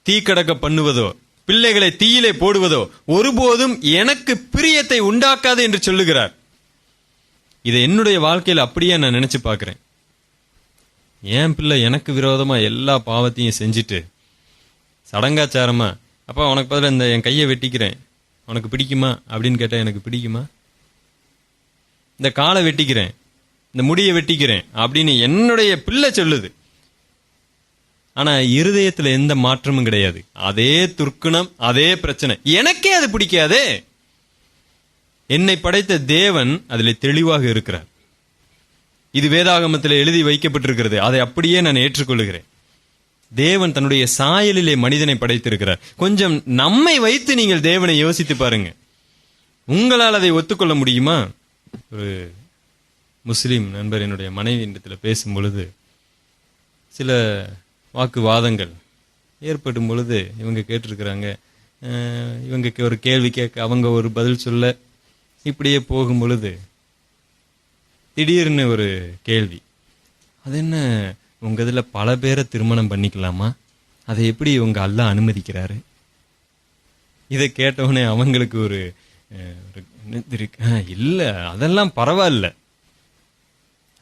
தீக்கடக்க பண்ணுவதோ பிள்ளைகளை தீயிலே போடுவதோ ஒருபோதும் எனக்கு பிரியத்தை உண்டாக்காது என்று சொல்லுகிறார். இதை என்னுடைய வாழ்க்கையில் அப்படியே நான் நினைச்சு பார்க்கிறேன். என் பிள்ளை எனக்கு விரோதமா எல்லா பாவத்தையும் செஞ்சுட்டு சடங்காச்சாரமா, அப்பா உனக்கு பதில் இந்த என் கையை வெட்டிக்கிறேன், உனக்கு பிடிக்குமா அப்படின்னு கேட்டா எனக்கு பிடிக்குமா? இந்த காலை வெட்டிக்கிறேன், இந்த முடியை வெட்டிக்கிறேன் அப்படின்னு என்னுடைய பிள்ளை சொல்லுது. ஆனா இருதயத்துல எந்த மாற்றமும் கிடையாது. அதே துர்க்குணம், அதே பிரச்சனை. எனக்கே அது பிடிக்காதே. என்னை படைத்த தேவன் அதில் தெளிவாக இருக்கிறார். இது வேதாகமத்தில் எழுதி வைக்கப்பட்டிருக்கிறது. அதை அப்படியே நான் ஏற்றுக்கொள்கிறேன். தேவன் தன்னுடைய சாயலிலே மனிதனை படைத்திருக்கிறார். கொஞ்சம் நம்மை வைத்து நீங்கள் தேவனை யோசித்து பாருங்க. உங்களால் அதை ஒத்துக்கொள்ள முடியுமா? ஒரு முஸ்லீம் நண்பர் என்னுடைய மனைவியிடத்தில் பேசும் பொழுது சில வாக்குவாதங்கள் ஏற்படும் பொழுது இவங்க கேட்டிருக்கிறாங்க. இவங்க ஒரு கேள்வி கேட்க, அவங்க ஒரு பதில் சொல்ல, இப்படியே போகும் பொழுது திடீர்னு ஒரு கேள்வி, அது என்ன, உங்க இதுல பல பேரை திருமணம் பண்ணிக்கலாமா? அதை எப்படி உங்க அல்லாஹ் அனுமதிக்கிறாரு? இதை கேட்டவுடனே அவங்களுக்கு ஒரு இல்ல, அதெல்லாம் பரவாயில்ல,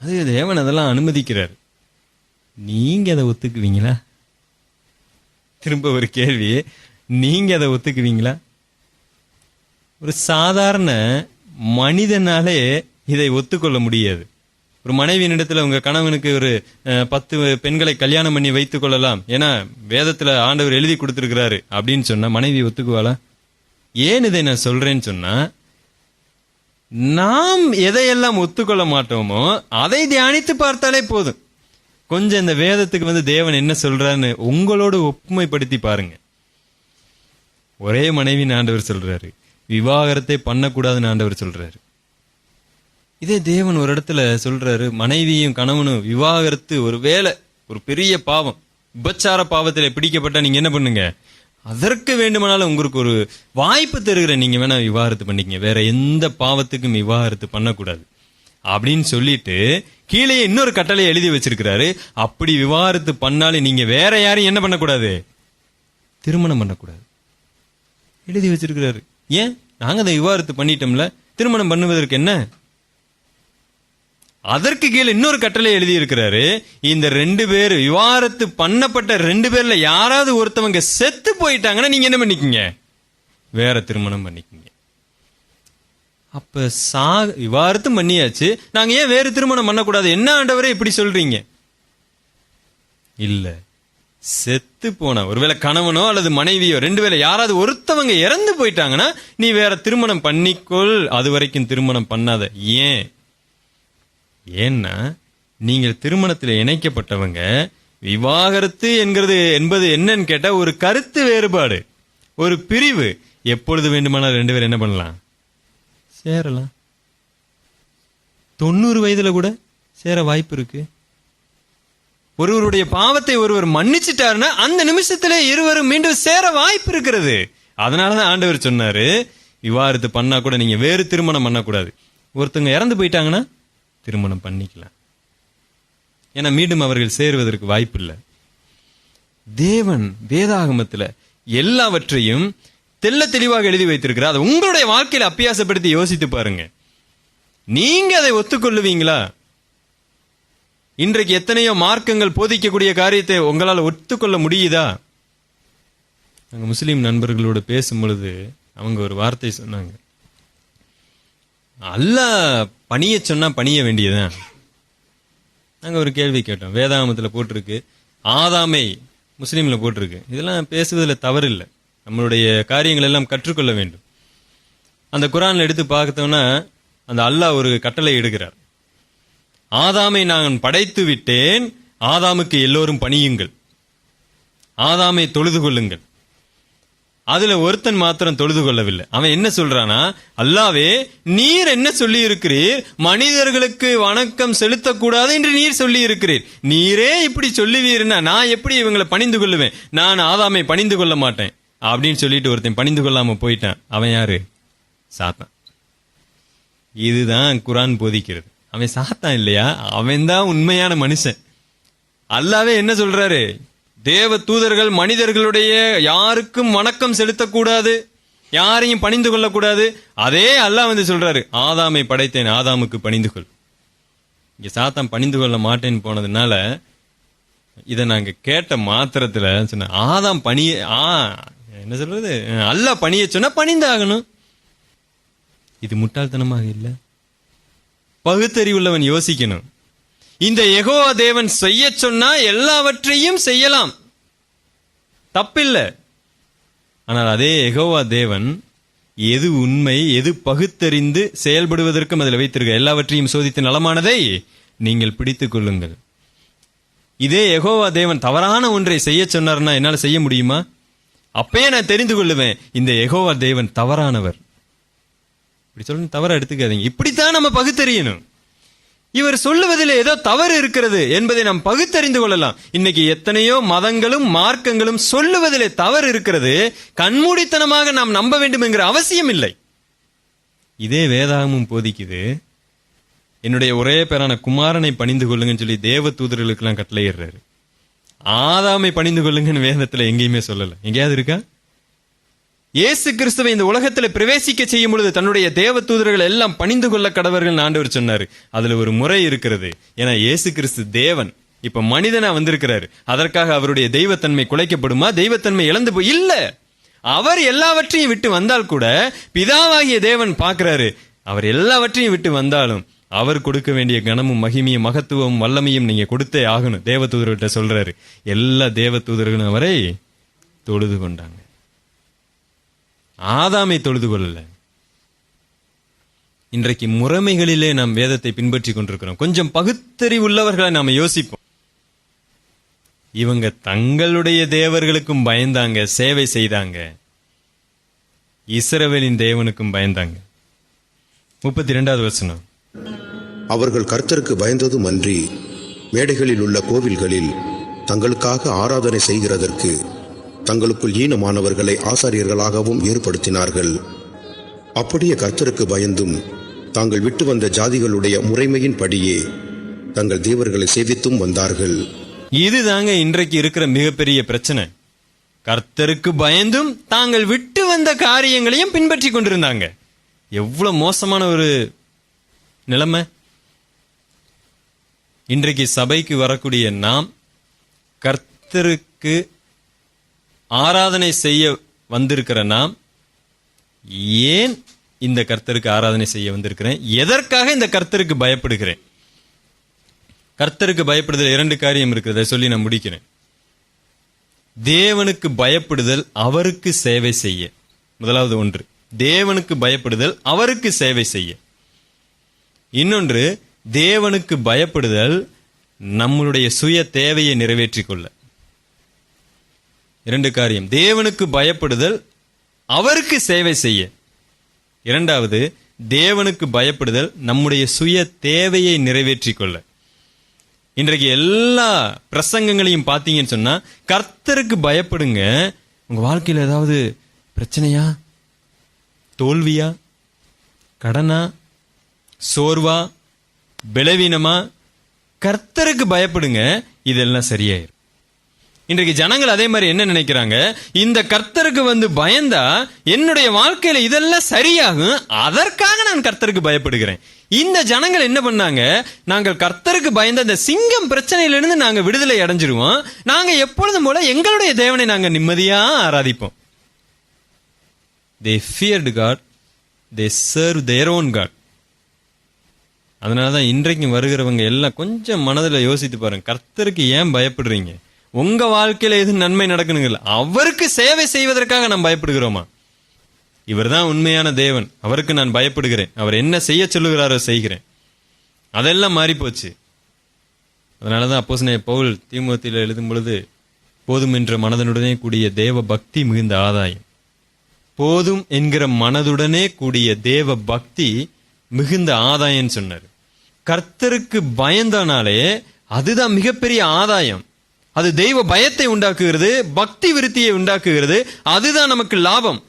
அது தேவன் அதெல்லாம் அனுமதிக்கிறாரு. நீங்க அதை ஒத்துக்குவீங்களா? திரும்ப ஒரு கேள்வி, நீங்க அதை ஒத்துக்குவீங்களா? ஒரு சாதாரண மனிதனாலே இதை ஒத்துக்கொள்ள முடியாது. ஒரு மனைவியினிடத்துல உங்க கணவனுக்கு ஒரு 10 பெண்களை கல்யாணம் பண்ணி வைத்துக் கொள்ளலாம், ஏன்னா வேதத்துல ஆண்டவர் எழுதி கொடுத்திருக்கிறாரு அப்படின்னு சொன்னா மனைவி ஒத்துக்குவாளா? ஏன் இதை நான் சொல்றேன்னு சொன்னா, நாம் எதையெல்லாம் ஒத்துக்கொள்ள மாட்டோமோ அதை தியானித்து பார்த்தாலே போதும். கொஞ்சம் இந்த வேதத்துக்கு தேவன் என்ன சொல்றான்னு உங்களோடு ஒப்புமைப்படுத்தி பாருங்க. ஒரே மனைவின்னு ஆண்டவர் சொல்றாரு, விவாகரத்தை பண்ணக்கூடாதுன்னு ஆண்டவர் சொல்றாரு. இதே தேவன் ஒரு இடத்துல சொல்றாரு, மனைவியும் கணவனும் விவாகரத்து ஒருவேளை ஒரு பெரிய பாவம், விபச்சார பாவத்துல பிடிக்கப்பட்டா நீங்க என்ன பண்ணுங்க? அதற்கு வேண்டுமானாலும் உங்களுக்கு ஒரு வாய்ப்பு தருகிறேன், நீங்க வேணா விவாகரத்து பண்ணிக்கங்க, வேற எந்த பாவத்துக்கும் விவாகரத்து பண்ணக்கூடாது அப்படின்னு சொல்லிட்டு கீழே இன்னொரு கட்டளையை எழுதி வச்சிருக்கிறாரு. அப்படி விவாகரத்து பண்ணாலும் நீங்க வேற யாரையும் என்ன பண்ணக்கூடாது? திருமணம் பண்ணக்கூடாது எழுதி வச்சிருக்கிறாரு. ஏன்? நாங்க அதை விவாகரத்து பண்ணிட்டோம்ல, திருமணம் பண்ணுவதற்கு என்ன? அதற்கு கீழே இன்னொரு கட்டளை எழுதி இருக்கிறாரு, இந்த 2 பேர் விவாகரத்து பண்ணப்பட்ட 2 பேர்ல யாராவது ஒருத்தவங்க செத்து போயிட்டாங்கன்னா நீங்க என்ன பண்ணிக்கீங்க? வேற திருமணம் பண்ணிக்கீங்க. அப்ப விவாகரத்தும் பண்ணியாச்சு, நாங்க ஏன் வேறு திருமணம் பண்ணக்கூடாது? என்ன ஆண்டவரே இப்படி சொல்றீங்க? இல்ல, செத்து போன ஒருவேளை கணவனோ அல்லது மனைவியோ, ரெண்டு வேளை யாராவது ஒருத்தவங்க இறந்து போயிட்டாங்கன்னா நீ வேற திருமணம் பண்ணிக்கொள், அது வரைக்கும் திருமணம் பண்ணாத. ஏன்னா நீங்கள் திருமணத்தில் இணைக்கப்பட்டவங்க. விவாகரத்து என்பது என்னன்னு கேட்டா ஒரு கருத்து வேறுபாடு, ஒரு பிரிவு. எப்பொழுது வேண்டுமானால் ரெண்டு பேரும் என்ன பண்ணலாம்? சேரலாம். 90 வயதுல கூட சேர வாய்ப்பு இருக்கு. ஒருவருடைய பாவத்தை ஒருவர் மன்னிச்சிட்டாருன்னா அந்த நிமிஷத்துல இருவரும் மீண்டும் சேர வாய்ப்பு இருக்கிறது. அதனாலதான் ஆண்டவர் சொன்னாரு, விவாகரத்து பண்ணா கூட நீங்க வேறு திருமணம் பண்ணக்கூடாது. ஒருத்தவங்க இறந்து போயிட்டாங்கன்னா திருமணம் பண்ணிக்கலாம். ஏன்னா மீண்டும் அவர்கள் சேருவதற்கு வாய்ப்பு இல்லை. தேவன் வேதாகமத்துல எல்லாவற்றையும் தெள்ள தெளிவாக எழுதி வைத்திருக்கிறார். அதை உங்களுடைய வாழ்க்கையில அபியாசப்படுத்தி யோசித்து பாருங்க. நீங்க அதை ஒத்துக்கொள்ளுவீங்களா? இன்றைக்கு எத்தனையோ மார்க்கங்கள் போதிக்கக்கூடிய காரியத்தை உங்களால் ஒத்துக்கொள்ள முடியுதா? நாங்க முஸ்லீம் நண்பர்களோடு பேசும் பொழுது அவங்க ஒரு வார்த்தை சொன்னாங்க, அல்லாஹ் பணிய சொன்னா பணிய வேண்டியதுதான். நாங்க ஒரு கேள்வி கேட்டோம். வேதாகமத்துல போட்டிருக்கு, ஆதாமை முஸ்லீம்ல போட்டிருக்கு. இதெல்லாம் பேசுவதில் தவறு இல்லை, நம்மளுடைய காரியங்கள் எல்லாம் கற்றுக்கொள்ள வேண்டும். அந்த குர்ஆன்ல எடுத்து பார்த்தோம்னா அந்த அல்லாஹ் ஒரு கட்டளை எடுக்கிறார். ஆதாமை நான் படைத்து விட்டேன், ஆதாமுக்கு எல்லோரும் பணியுங்கள், ஆதாமை தொழுது கொள்ளுங்கள். அதுல ஒருத்தன் மாத்திரம் தொழுது கொள்ளவில்லை. அவன் என்ன சொல்றானா, அல்லாவே நீர் என்ன சொல்லி இருக்கிறீர், மனிதர்களுக்கு வணக்கம் செலுத்தக்கூடாது என்று நீர் சொல்லி இருக்கிறீர். நீரே இப்படி சொல்லுவீர்னா நான் எப்படி இவங்களை பணிந்து கொள்ளுவேன்? நான் ஆதாமை பணிந்து கொள்ள மாட்டேன் அப்படின்னு சொல்லிட்டு ஒருத்தன் பணிந்து கொள்ளாம போயிட்டான். அவன் யாரு? சாத்தான். இதுதான் குர்ஆன் போதிக்கிறது. அவன் சாத்தான் இல்லையா? அவன் தான் உண்மையான மனுஷன். அல்லாவே என்ன சொல்றாரு, தேவ தூதர்கள் மனிதர்களுடைய யாருக்கும் வணக்கம் செலுத்தக்கூடாது, யாரையும் பணிந்து கொள்ளக்கூடாது. அதே அல்லாஹ் வந்து சொல்றாரு, ஆதாமை படைத்தேன், ஆதாமுக்கு பணிந்து கொள். இங்க சாத்தான் பணிந்து கொள்ள மாட்டேன்னு போனதுனால இதை நாங்க கேட்ட மாத்திரத்துல சொன்ன, ஆதாம் பணிய என்ன சொல்றது, அல்லாஹ் பணிய சொன்னா பணிந்தாகணும். இது முட்டாள்தனமாக இல்ல? பகுத்தறிவுள்ளவன் யோசிக்கணும். இந்த யெகோவா தேவன் செய்ய சொன்னா எல்லாவற்றையும் செய்யலாம், தப்பில்லை. ஆனால் அதே யெகோவா தேவன் எது உண்மை, எது பகுத்தறிந்து செயல்படுவதற்கும் அதில் வைத்திருக்க எல்லாவற்றையும் சோதித்து நலமானதை நீங்கள் பிடித்துக் கொள்ளுங்கள். இதே யெகோவா தேவன் தவறான ஒன்றை செய்ய சொன்னார்னா என்னால செய்ய முடியுமா? அப்பயே நான் தெரிந்து கொள்ளுவேன், இந்த யெகோவா தேவன் தவறானவர். இப்படி சொல்ல தவறா எடுத்துக்காதீங்க. இப்படித்தான் நம்ம பகுத்தறியணும். இவர் சொல்லுவதில் ஏதோ தவறு இருக்கிறது என்பதை நாம் பகுத்தறிந்து கொள்ளலாம். இன்னைக்கு எத்தனையோ மதங்களும் மார்க்கங்களும் சொல்லுவதிலே தவறு இருக்கிறது, கண்மூடித்தனமாக நாம் நம்ப வேண்டும் என்கிற அவசியம் இல்லை. இதே வேதாகமும் போதிக்குது, என்னுடைய ஒரே பேரான குமாரனை பணிந்து கொள்ளுங்கன்னு சொல்லி தேவ தூதர்களுக்கு எல்லாம் கட்டளையிடுறாரு. ஆதாமை பணிந்து கொள்ளுங்கன்னு வேதத்துல எங்கேயுமே சொல்லல. எங்கேயாவது இருக்கா? இயேசு கிறிஸ்துவை இந்த உலகத்துல பிரவேசிக்க செய்யும் பொழுது தன்னுடைய தேவ தூதர்கள் எல்லாம் பணிந்து கொள்ள கடவர்கள் ஆண்டவர் சொன்னாரு. அதுல ஒரு முறை இருக்கிறது. ஏன்னா இயேசு கிறிஸ்து தேவன், இப்ப மனிதனா வந்திருக்கிறாரு. அதற்காக அவருடைய தெய்வத்தன்மை குலைக்கப்படுமா? தெய்வத்தன்மை இழந்து போய் இல்ல. அவர் எல்லாவற்றையும் விட்டு வந்தால் கூட பிதாவாகிய தேவன் பார்க்கிறாரு, அவர் எல்லாவற்றையும் விட்டு வந்தாலும் அவர் கொடுக்க வேண்டிய கனமும் மகிமையும் மகத்துவமும் வல்லமையும் நீங்க கொடுத்தே ஆகணும். தேவ தூதர்கிட்ட சொல்றாரு. எல்லா தேவ தூதர்களும் அவரை தொழுது கொண்டாங்க. ஆதாமை தொழுது கொள்ளல. இன்றைக்கு முறைமைகளிலே நாம் வேதத்தை பின்பற்றி கொண்டிருக்கிறோம். கொஞ்சம் பகுத்தறிவுள்ளவர்களை நாம யோசிப்போம். இவங்க தங்களுடைய தேவர்களுக்கும் பயந்தாங்க, சேவை செய்தாங்க. இஸ்ரவேலின் தேவனுக்கும் பயந்தாங்க. 32வது வசனம், அவர்கள் கர்த்தருக்கு பயந்ததும் அன்றி மேடைகளில் உள்ள கோவில்களில் தங்களுக்காக ஆராதனை செய்கிறதற்கு தங்களுக்குள் ஈனமானவர்களை ஆசாரியர்களாகவும் ஏற்படுத்தினார்கள். அப்படியே கர்த்தருக்கு பயந்தும் தாங்கள் விட்டு வந்த ஜாதிகளுடைய முறைமையின் படியே தங்கள் தேவர்களை சேவித்தும் வந்தார்கள். இதுதாங்க இன்றைக்கு இருக்கிற மிகப்பெரிய பிரச்சனை. கர்த்தருக்கு பயந்தும் தாங்கள் விட்டு வந்த காரியங்களையும் பின்பற்றி கொண்டிருந்தாங்க. எவ்வளவு மோசமான ஒரு நிலைமை. இன்றைக்கு சபைக்கு வரக்கூடிய நாம் கர்த்தருக்கு ஆராதனை செய்ய வந்திருக்கிற நாம் ஏன் இந்த கர்த்தருக்கு ஆராதனை செய்ய வந்திருக்கிறேன், எதற்காக இந்த கர்த்தருக்கு பயப்படுகிறேன். கர்த்தருக்கு பயப்படுதல் 2 காரியம் இருக்கிறத சொல்லி நான் முடிக்கிறேன். தேவனுக்கு பயப்படுதல் அவருக்கு சேவை செய்ய. முதலாவது ஒன்று, தேவனுக்கு பயப்படுதல் அவருக்கு சேவை செய்ய. இன்னொன்று, தேவனுக்கு பயப்படுதல் நம்மளுடைய சுய தேவையை நிறைவேற்றிக் கொள்ள. 2 காரியம், தேவனுக்கு பயப்படுதல் அவருக்கு சேவை செய்ய. 2வது, தேவனுக்கு பயப்படுதல் நம்முடைய சுய தேவையை நிறைவேற்றிக் கொள்ள. இன்றைக்கு எல்லா பிரசங்கங்களையும் பார்த்தீங்கன்னு சொன்னா, கர்த்தருக்கு பயப்படுங்க, உங்க வாழ்க்கையில் ஏதாவது பிரச்சனையா, தோல்வியா, கடனா, சோர்வா, பலவீனமா, கர்த்தருக்கு பயப்படுங்க, இதெல்லாம் சரியாயிரும். இன்றைக்கு ஜனங்கள் அதே மாதிரி என்ன நினைக்கிறாங்க, இந்த கர்த்தருக்கு பயந்தா என்னுடைய வாழ்க்கையில இதெல்லாம் சரியாகும், அதற்காக நான் கர்த்தருக்கு பயப்படுகிறேன். இந்த ஜனங்கள் என்ன பண்ணாங்க, நாங்கள் கர்த்தருக்கு பயந்த இந்த சிங்கம் பிரச்சனையிலிருந்து நாங்க விடுதலை அடைஞ்சிருவோம், நாங்க எப்பொழுதும் போல எங்களுடைய தேவனை நாங்க நிம்மதியா ஆராதிப்போம். They feared God, they served their own God. அதனாலதான் இன்றைக்கும் வருகிறவங்க எல்லாம் கொஞ்சம் மனதில் யோசித்து பாருங்க, கர்த்தருக்கு ஏன் பயப்படுறீங்க? உங்க வாழ்க்கையில எது நன்மை நடக்கணுங்கல்ல, அவருக்கு சேவை செய்வதற்காக நாம் பயப்படுகிறோமா? இவர்தான் உண்மையான தேவன், அவருக்கு நான் பயப்படுகிறேன், அவர் என்ன செய்ய சொல்லுகிறாரோ செய்கிறேன். அதெல்லாம் மாறி போச்சு. அதனாலதான் அப்போஸ்தலனாகிய பவுல் தீமோத்தேயுல எழுதும் பொழுது, போதும் என்ற மனதனுடனே கூடிய தேவ பக்தி மிகுந்த ஆதாயம். போதும் என்கிற மனதுடனே கூடிய தேவ பக்தி மிகுந்த ஆதாயம் சொன்னார். கர்த்தருக்கு பயந்தானாலே அதுதான் மிகப்பெரிய ஆதாயம். அது தெய்வ பயத்தை உண்டாக்குகிறது, பக்தி விருத்தியை உண்டாக்குகிறது, அதுதான் நமக்கு லாபம்.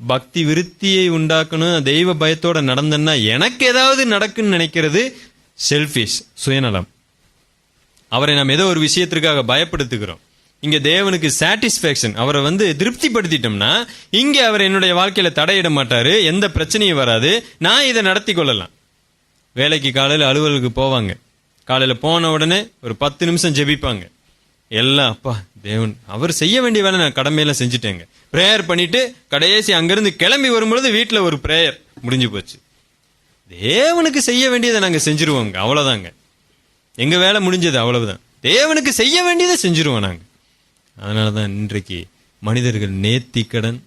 பக்தி விருத்தியை உண்டாக்கணும், தெய்வ பயத்தோட நடந்தன்னா எனக்கு ஏதாவது நடக்குன்னு நினைக்கிறது செல்ஃபிஷ், சுயநலம். அவரை நாம் ஏதோ ஒரு விஷயத்திற்காக பயப்படுத்துகிறோம். இங்க தேவனுக்கு சாட்டிஸ்பேக்ஷன், அவரை திருப்திப்படுத்திட்டோம்னா இங்க அவர் என்னுடைய வாழ்க்கையில தடையிட மாட்டாரு, எந்த பிரச்சனையும் வராது, நான் இதை நடத்தி கொள்ளலாம். வேலைக்கு காலையில் அலுவலுக்கு போவாங்க, காலையில போன உடனே ஒரு 10 நிமிஷம் ஜெபிப்பாங்க. எல்லாம் அப்பா தேவன் அவர் செய்ய வேண்டிய வேலை நான் கடமையெல்லாம் செஞ்சுட்டேங்க, பிரேயர் பண்ணிட்டு கடைசி அங்கிருந்து கிளம்பி வரும்பொழுது வீட்டுல ஒரு பிரேயர் முடிஞ்சு போச்சு. தேவனுக்கு செய்ய வேண்டியதை நாங்க செஞ்சிருவோங்க, அவ்வளவுதாங்க. எங்க வேலை முடிஞ்சது, அவ்வளவுதான். தேவனுக்கு செய்ய வேண்டியதை செஞ்சிருவோம் நாங்க. அதனாலதான் இன்றைக்கு மனிதர்கள் நேர்த்தி கடன்,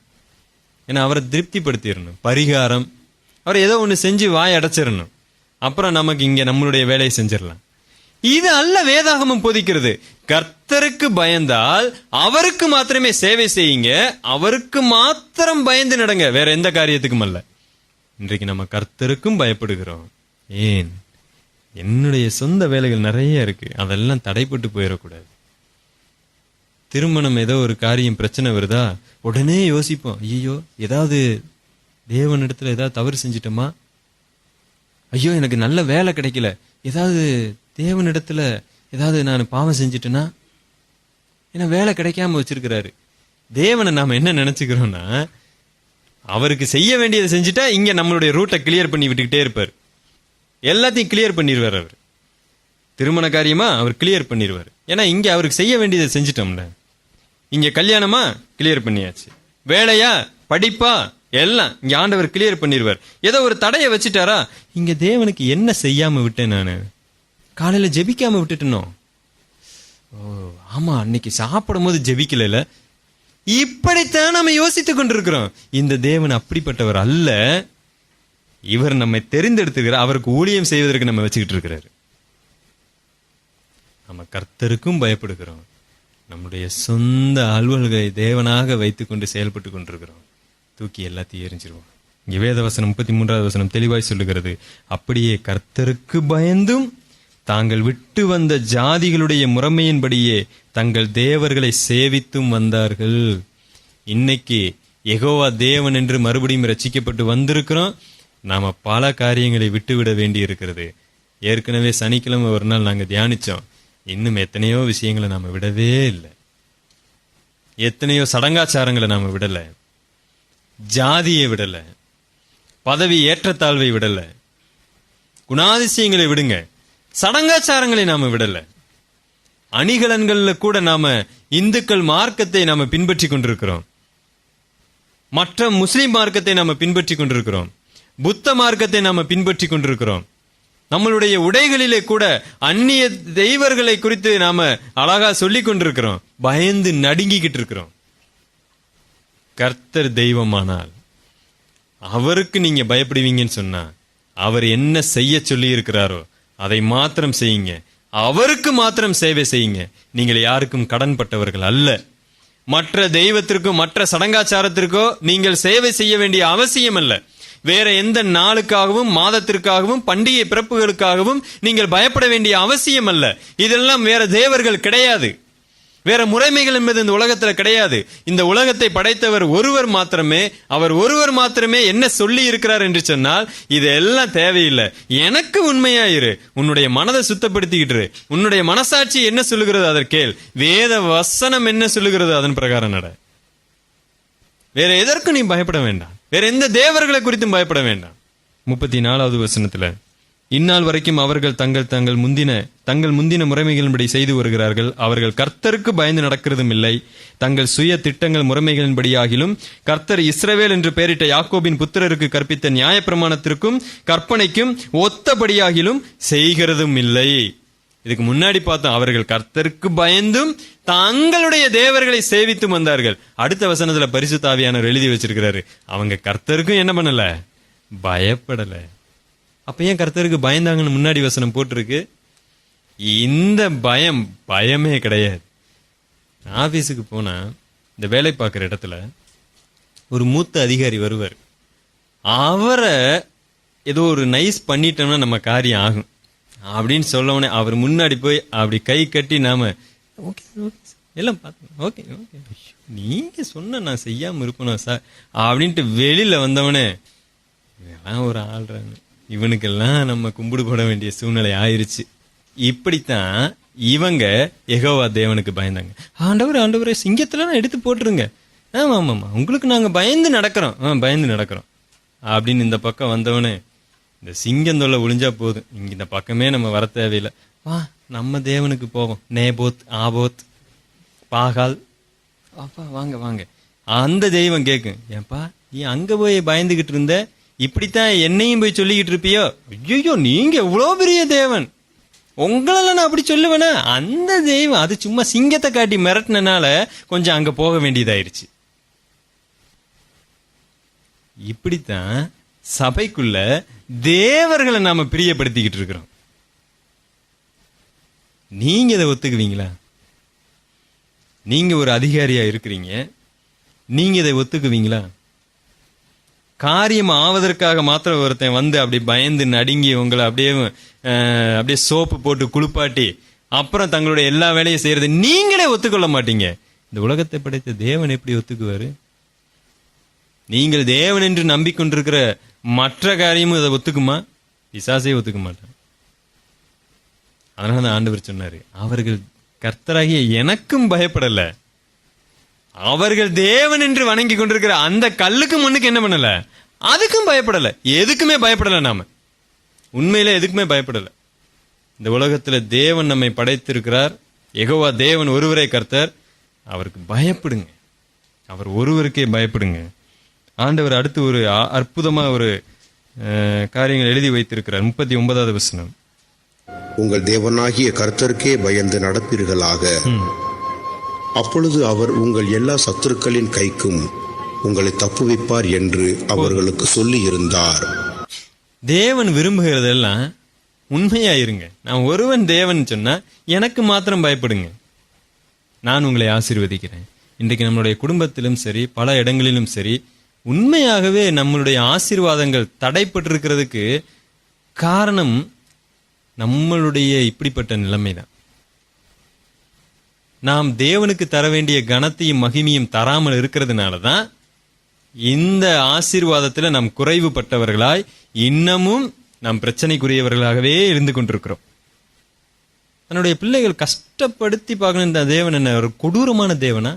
ஏன்னா அவரை திருப்திப்படுத்திடணும், பரிகாரம், அவரை ஏதோ ஒண்ணு செஞ்சு வாய் அடைச்சிடணும், அப்புறம் நமக்கு இங்க நம்மளுடைய வேலையை செஞ்சிடலாம். இது அல்ல வேதாகமம் போதிக்கிறது. கர்த்தருக்கு பயந்தால் அவருக்கு மாத்திரமே சேவை செய்யுங்க, அவருக்கு மாத்திரம் பயந்து நடங்க, வேற எந்த காரியத்துக்கும் அல்ல. இன்றைக்கு நம்ம கர்த்தருக்கும் பயப்படுகிறோம். ஏன்? என்னுடைய சொந்த வேலைகள் நிறைய இருக்கு, அதெல்லாம் தடைப்பட்டு போயிடக்கூடாது. திருமணம் ஏதோ ஒரு காரியம் பிரச்சனை வருதா, உடனே யோசிப்போம், ஐயோ ஏதாவது தேவனிடத்துல ஏதாவது தவறு செஞ்சிட்டோமா, ஐயோ எனக்கு நல்ல வேலை கிடைக்கல, ஏதாவது தேவனிடத்துல ஏதாவது நான் பாவம் செஞ்சிட்டேன்னா, ஏன்னா வேலை கிடைக்காம வச்சிருக்கிறாரு. தேவனை நாம என்ன நினைச்சுக்கிறோம்னா, அவருக்கு செய்ய வேண்டியதை செஞ்சுட்டா இங்க நம்மளுடைய ரூட்டை கிளியர் பண்ணி விட்டுக்கிட்டே இருப்பார், எல்லாத்தையும் கிளியர் பண்ணிடுவார். அவர் திருமண காரியமா அவர் கிளியர் பண்ணிடுவார், ஏன்னா இங்க அவருக்கு செய்ய வேண்டியதை செஞ்சுட்டோம்ல. இங்க கல்யாணமா கிளியர் பண்ணியாச்சு, வேலையா படிப்பா எல்லாம் இங்க ஆண்டவர் கிளியர் பண்ணிடுவார். ஏதோ ஒரு தடையை வச்சுட்டாரா, இங்க தேவனுக்கு என்ன செய்யாம விட்டேன், நானு காலையில ஜெபிக்காம விட்டுட்டனோ, ஓ ஆமா அன்னைக்கு சாப்பிடும் போது ஜெபிக்கல, இப்படித்தான் நம்ம யோசித்துக் கொண்டிருக்கிறோம். இந்த தேவன் அப்படிப்பட்டவர் அல்ல, இவர் நம்மை தெரிந்தெடுத்துக்கிறார், அவருக்கு ஊழியம் செய்வதற்கு நம்ம வச்சுக்கிட்டு இருக்கிறாரு. நம்ம கர்த்தருக்கும் பயப்படுகிறோம், நம்முடைய சொந்த அலுவல்களை தேவனாக வைத்துக் கொண்டு செயல்பட்டு கொண்டிருக்கிறோம். தூக்கி எல்லாத்தையும் எரிஞ்சிருவோம். இங்க வேதவசனம் 33வது வசனம் தெளிவாய் சொல்லுகிறது, அப்படியே கர்த்தருக்கு பயந்தும் தாங்கள் விட்டு வந்த ஜாதிகளுடைய முறைமையின்படியே தங்கள் தேவர்களை சேவித்தும் வந்தார்கள். இன்னைக்கு யெகோவா தேவன் என்று மறுபடியும் ரட்சிக்கப்பட்டு வந்திருக்கிறோம், நாம பல காரியங்களை விட்டுவிட வேண்டி இருக்கிறது. ஏற்கனவே சனிக்கிழமை ஒரு நாள் நாங்க தியானிச்சோம், இன்னும் எத்தனையோ விஷயங்களை நாம விடவே இல்லை. எத்தனையோ சடங்காச்சாரங்களை நாம விடல, ஜாதியை விடல, பதவி ஏற்றத்தாழ்வை விடல, குணாதிசயங்களை விடுங்க, சடங்காச்சாரங்களை நாம விடல. அணிகலன்கள்ல கூட நாம இந்துக்கள் மார்க்கத்தை நாம பின்பற்றி கொண்டிருக்கிறோம், மற்ற முஸ்லிம் மார்க்கத்தை நாம பின்பற்றி கொண்டிருக்கிறோம். புத்த மார்க்கத்தை நாம பின்பற்றி கொண்டிருக்கிறோம். நம்மளுடைய உடைகளிலே கூட அந்நிய தெய்வர்களை குறித்து நாம அழகா சொல்லிக் கொண்டிருக்கிறோம். பயந்து நடுங்கிக்கிட்டு இருக்கிறோம். கர்த்தர் தெய்வமானால் அவருக்கு நீங்க பயப்படுவீங்கன்னு சொன்னா, அவர் என்ன செய்ய சொல்லி இருக்கிறாரோ அதை மாத்திரம் செய்யுங்க. அவருக்கு மாத்திரம் சேவை செய்யுங்க. நீங்கள் யாருக்கும் கடன்பட்டவர்கள் அல்ல. மற்ற தெய்வத்திற்கோ மற்ற சடங்காச்சாரத்திற்கோ நீங்கள் சேவை செய்ய வேண்டிய அவசியம் அல்ல. வேற எந்த நாளுக்காகவும் மாதத்திற்காகவும் பண்டிகை பிறப்புகளுக்காகவும் நீங்கள் பயப்பட வேண்டிய அவசியம் அல்ல. இதெல்லாம் வேற தேவர்கள் கிடையாது. வேற முறைமைகள் என்பது இந்த உலகத்துல கிடையாது. இந்த உலகத்தை படைத்தவர் ஒருவர் மாத்திரமே. அவர் ஒருவர் மாத்திரமே என்ன சொல்லி இருக்கிறார் என்று சொன்னால், இதெல்லாம் தேவையில்லை. எனக்கு உண்மையாயிரு, உன்னுடைய மனதை சுத்தப்படுத்திக்கிட்டு, உன்னுடைய மனசாட்சி என்ன சொல்லுகிறது அதற்கேள், வேத வசனம் என்ன சொல்லுகிறது அதன் பிரகாரம் நட. வேற எதற்கும் நீ பயப்பட வேண்டாம். வேற எந்த தேவர்களை குறித்தும் பயப்பட வேண்டாம். 34வது வசனத்துல, இந்நாள் வரைக்கும் அவர்கள் தங்கள் முந்தின முறைமைகளின்படி செய்து வருகிறார்கள். அவர்கள் கர்த்தருக்கு பயந்து நடக்கிறதும் இல்லை. தங்கள் சுய திட்டங்கள் முறைமைகளின்படியாகிலும் கர்த்தர் இஸ்ரவேல் என்று பெயரிட்ட யாக்கோபின் புத்திரருக்கு கற்பித்த நியாயப்பிரமாணத்திற்கும் கற்பனைக்கும் ஒத்தபடியாகிலும் செய்கிறதும் இல்லை. இதுக்கு முன்னாடி பார்த்தோம், அவர்கள் கர்த்தருக்கு பயந்தும் தங்களுடைய தேவர்களை சேவித்தும் வந்தார்கள். அடுத்த வசனத்துல பரிசுத்த ஆவியானவர் எழுதி வச்சிருக்கிறாரு, அவங்க கர்த்தருக்கும் என்ன பண்ணல, பயப்படல. அப்ப ஏன் கர்த்தருக்கு பயந்தாங்கன்னு முன்னாடி வசனம் போட்டிருக்கு? இந்த பயமே கிடையாது. ஆபீஸுக்கு போனா இந்த வேலை பார்க்கிற இடத்துல ஒரு மூத்த அதிகாரி வருவார். அவரை ஏதோ ஒரு நைஸ் பண்ணிட்டோம்னா நம்ம காரியம் ஆகும் அப்படின்னு சொல்லவுனே அவர் முன்னாடி போய் அப்படி கை கட்டி நாம ஓகே எல்லாம் பார்த்தோம், ஓகே ஓகே நீங்க சொன்ன நான் செய்யாம இருப்பணும் சார் அப்படின்ட்டு வெளியில வந்தவனே, இதெல்லாம் ஒரு ஆள்றாங்க, இவனுக்கெல்லாம் நம்ம கும்பிடு போட வேண்டிய சூழ்நிலை ஆயிருச்சு. இப்படித்தான் இவங்க யெகோவா தேவனுக்கு பயந்தாங்க. ஆண்டவரே சிங்கத்துல எடுத்து போட்டுருங்க. ஆமா உங்களுக்கு நாங்க பயந்து நடக்கிறோம் அப்படின்னு இந்த பக்கம் வந்தவனே, இந்த சிங்கம் தொல்லை ஒளிஞ்சா போதும், இங்க இந்த பக்கமே நம்ம வர தேவையில்லை, வா நம்ம தேவனுக்கு போவோம், நேபோத் ஆபோத் பாகால், அப்பா வாங்க. அந்த தெய்வம் கேட்கும், ஏன்பா நீ அங்க போய் பயந்துகிட்டு இருந்த, இப்படித்தான் என்னையும் போய் சொல்லிக்கிட்டு இருப்பியோ? ஐயோ நீங்க எவ்வளவு பெரிய தேவன், உங்களெல்லாம் நான் அப்படி சொல்லுவேனா? அந்த தெய்வம் அது சும்மா சிங்கத்தை காட்டி மிரட்டினால கொஞ்சம் அங்க போக வேண்டியதாயிருச்சு. இப்படித்தான் சபைக்குள்ள தேவர்களை நாம பிரியப்படுத்திக்கிட்டு இருக்கிறோம். நீங்க இதை ஒத்துக்குவீங்களா? நீங்க ஒரு அதிகாரியா இருக்கிறீங்க, நீங்க இதை ஒத்துக்குவீங்களா? காரியம் ஆவதற்காக மாத்திரம் ஒருத்தன் வந்து அப்படி பயந்து நடுங்கி உங்களை அப்படியே சோப்பு போட்டு குளிப்பாட்டி அப்புறம் தங்களுடைய எல்லா வேலையும் செய்யறது நீங்களே ஒத்துக்கொள்ள மாட்டீங்க. இந்த உலகத்தை படைத்த தேவன் எப்படி ஒத்துக்குவாரு? நீங்கள் தேவன் என்று நம்பிக்கொண்டிருக்கிற மற்ற காரியமும் இதை ஒத்துக்குமா? பிசாசே ஒத்துக்க மாட்டான். அதனால ஆண்டவர் சொன்னாரு, அவர்கள் கர்த்தராகிய எனக்கும் பயப்படல, அவர்கள் தேவன் என்று வணங்கி கொண்டிருக்கிற அந்த கல்லுக்கு முன்னுக்கு என்ன பண்ணல, அதுக்கும் பயப்படல. எதுக்குமே பயப்படல. நாம உண்மையில எதுக்குமே பயப்படல. இந்த உலகத்துல தேவன் நம்மை படைத்திருக்கிறார். யெகோவா தேவன் ஒருவரே கர்த்தர். அவருக்கு பயப்படுங்க, அவர் ஒருவருக்கே பயப்படுங்க. ஆண்டவர் அடுத்து ஒரு அற்புதமா ஒரு காரியங்கள் எழுதி வைத்திருக்கிறார். 39வது வசனம், உங்கள் தேவனாகிய கர்த்தருக்கே பயந்து நடப்பீர்களாக, அப்பொழுது அவர் உங்கள் எல்லா சத்துருக்களின் கைக்கும் உங்களை தப்புவிப்பார் என்று அவர்களுக்கு சொல்லி இருந்தார். தேவன் விரும்புகிறதெல்லாம் உண்மையாயிருங்க. நான் ஒருவன் தேவன் சொன்னா எனக்கு மாத்திரம் பயப்படுங்க, நான் உங்களை ஆசீர்வதிக்கிறேன். இன்றைக்கு நம்மளுடைய குடும்பத்திலும் சரி பல இடங்களிலும் சரி உண்மையாகவே நம்மளுடைய ஆசீர்வாதங்கள் தடைப்பட்டிருக்கிறதுக்கு காரணம் நம்மளுடைய இப்படிப்பட்ட நிலைமைதான். நாம் தேவனுக்கு தர வேண்டிய கனத்தையும் மகிமையும் தராமல் இருக்கிறதுனாலதான் இந்த ஆசீர்வாதத்துல நாம் குறைவுபட்டவர்களாய் இன்னமும் நாம் பிரச்சனைக்குரியவர்களாகவே இருந்து கொண்டிருக்கிறோம். தன்னுடைய பிள்ளைகள் கஷ்டப்படுத்தி பார்க்கணும். இந்த தேவன் என்ன ஒரு கொடூரமான தேவனா?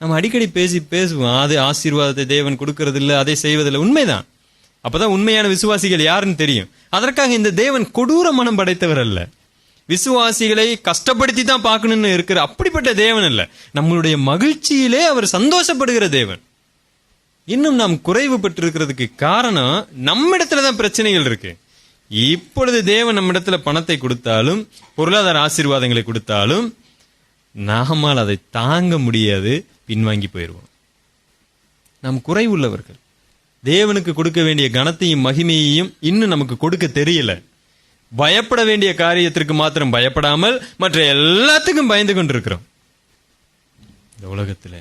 நம்ம அடிக்கடி பேசுவோம், அது ஆசீர்வாதத்தை தேவன் கொடுக்கறது இல்லை, அதை செய்வதில்லை. உண்மைதான். அப்பதான் உண்மையான விசுவாசிகள் யாருன்னு தெரியும். அதற்காக இந்த தேவன் கொடூர மனம் படைத்தவர் அல்ல. விசுவாசிகளை கஷ்டப்படுத்தி தான் பார்க்கணும்னு இருக்கிற அப்படிப்பட்ட தேவன் அல்ல. நம்மளுடைய மகிழ்ச்சியிலே அவர் சந்தோஷப்படுகிற தேவன். இன்னும் நாம் குறைவு பெற்றிருக்கிறதுக்கு காரணம் நம்மிடத்துல தான் பிரச்சனைகள் இருக்கு. இப்பொழுது தேவன் நம்மிடத்துல பணத்தை கொடுத்தாலும் பொருளாதார ஆசீர்வாதங்களை கொடுத்தாலும் நாமால் அதை தாங்க முடியாது, பின்வாங்கி போயிடுவோம். நாம் குறைவுள்ளவர்கள். தேவனுக்கு கொடுக்க வேண்டிய கனத்தையும் மகிமையையும் இன்னும் நமக்கு கொடுக்க தெரியல. பயப்பட வேண்டிய காரியத்திற்கு மாத்திரம் பயப்படாமல் மற்ற எல்லாத்துக்கும் பயந்து கொண்டிருக்கிறோம். இந்த உலகத்துல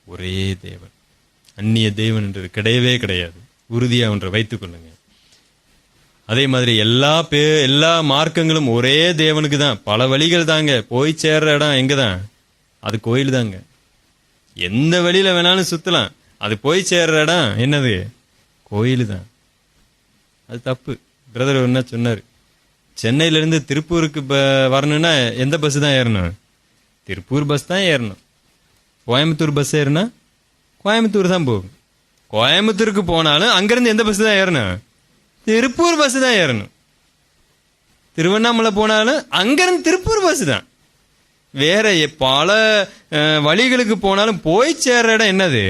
ஒரே தேவன், அந்நிய தேவன் என்று கிடையவே கிடையாது. உறுதியா ஒன்றை வைத்துக் கொள்ளுங்க. அதே மாதிரி எல்லா மார்க்கங்களும் ஒரே தேவனுக்கு தான். பல வழிகள் தாங்க. போய் சேர்ற இடம் எங்கதான்? அது கோயில் தாங்க. எந்த வழியில வேணாலும் சுத்தலாம். அது போய் சேர்ற இடம் என்னது? கோயில் தான். அது தப்பு. பிரதர் என்ன சொன்னாரு, சென்னையில இருந்து திருப்பூருக்கு வரணும்னா எந்த பஸ் தான் ஏறணும்? திருப்பூர் பஸ் தான் ஏறணும். கோயம்புத்தூர் பஸ் ஏறினா கோயம்புத்தூர் தான் போகும். கோயம்புத்தூருக்கு போனாலும் அங்கிருந்து எந்த பஸ் தான் ஏறணும்? திருப்பூர் பஸ் தான் ஏறணும். திருவண்ணாமலை போனாலும் அங்கிருந்து திருப்பூர் பஸ் தான். வேற பல வழிகளுக்கு போனாலும் போய் சேர்ற இடம் என்னது?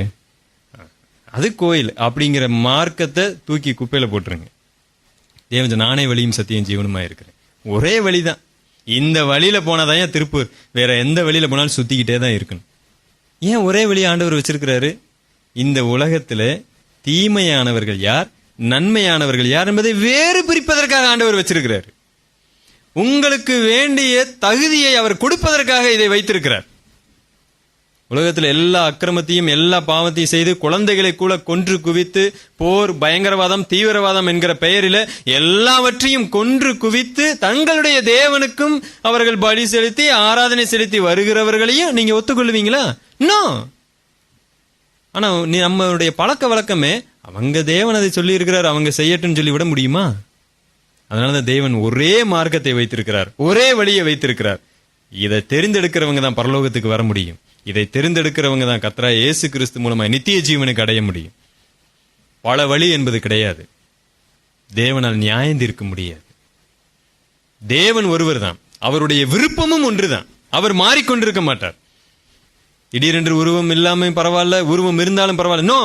அது கோயில். அப்படிங்கிற மார்க்கத்தை தூக்கி குப்பையில போட்டுருங்க. தேவன் நானே வழியும் சத்தியம் ஜீவனுமா இருக்கிறேன். ஒரே வழிதான். இந்த வழியில போனாதான் ஏன் திருப்பூர்? வேற எந்த வழியில போனாலும் சுத்திக்கிட்டே தான் இருக்கணும். ஏன் ஒரே வழி ஆண்டவர் வச்சிருக்கிறாரு? இந்த உலகத்துல தீமையானவர்கள் யார், நன்மையானவர்கள் யார் என்பதை வேறு பிரிப்பதற்காக ஆண்டவர் வச்சிருக்கிறார். உங்களுக்கு வேண்டிய தகுதியை அவர் கொடுப்பதற்காக இதை வைத்திருக்கிறார். உலகத்தில் எல்லா அக்கிரமத்தையும் எல்லா பாவத்தையும் செய்து குழந்தைகளை கூட கொன்று குவித்து போர், பயங்கரவாதம், தீவிரவாதம் என்கிற பெயரில எல்லாவற்றையும் கொன்று குவித்து தங்களுடைய தேவனுக்கும் அவர்கள் பலி செலுத்தி ஆராதனை செலுத்தி வருகிறவர்களையும் நீங்க ஒத்துக்கொள்வீங்களா? நோ. ஆனா நம்மளுடைய பழக்க வழக்கமே அவங்க தேவன் அதை சொல்லி இருக்கிறார், அவங்க செய்யட்டும் சொல்லி விட முடியுமா? அதனாலதான் தேவன் ஒரே மார்க்கத்தை வைத்திருக்கிறார், ஒரே வழியை வைத்திருக்கிறார். இதை தெரிந்தெடுக்கிறவங்க தான் பரலோகத்துக்கு வர முடியும். இதை தெரிந்தெடுக்கிறவங்க தான் கர்த்தராகிய இயேசு கிறிஸ்து மூலமா நித்திய ஜீவனுக்கு அடைய முடியும். பல வழி என்பது கிடையாது. தேவனால் நியாயம் தீர்க்க முடியாது. தேவன் ஒருவர் தான். அவருடைய விருப்பமும் ஒன்றுதான். அவர் மாறிக்கொண்டிருக்க மாட்டார். திடீரென்று உருவம் இல்லாம பரவாயில்ல, உருவம் இருந்தாலும் பரவாயில்ல. நோ,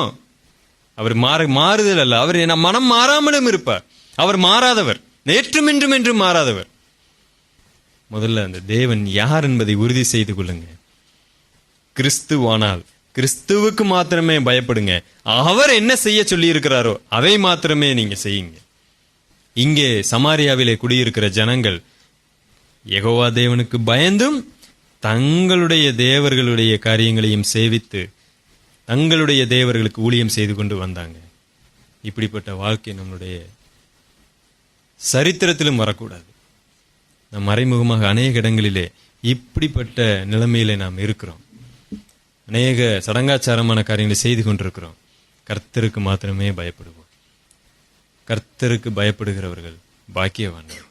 அவர் மாறுதல் அல்ல. அவர் மனம் மாறாமலும் இருப்பார். அவர் மாறாதவர், நேற்றும் இன்றும் என்றும் மாறாதவர். முதல்ல அந்த தேவன் யார் என்பதை உறுதி செய்து கொள்ளுங்க. கிறிஸ்துவானால் கிறிஸ்துவுக்கு மாத்திரமே பயப்படுங்க. அவர் என்ன செய்ய சொல்லி இருக்கிறாரோ அதை மாத்திரமே நீங்க செய்யுங்க. இங்கே சமாரியாவிலே குடியிருக்கிற ஜனங்கள் யெகோவா தேவனுக்கு பயந்தும் தங்களுடைய தேவர்களுடைய காரியங்களையும் சேவித்து தங்களுடைய தேவர்களுக்கு ஊழியம் செய்து கொண்டு வந்தாங்க. இப்படிப்பட்ட வாழ்க்கை நம்முடைய சரித்திரத்திலும் வரக்கூடாது. நம் மறைமுகமாக அநேக இடங்களிலே இப்படிப்பட்ட நிலைமையிலே நாம் இருக்கிறோம். அநேக சடங்காச்சாரமான காரியங்களை செய்து கொண்டிருக்கிறோம். கர்த்தருக்கு மாத்திரமே பயப்படுவோம். கர்த்தருக்கு பயப்படுகிறவர்கள் பாக்கியவான்கள்.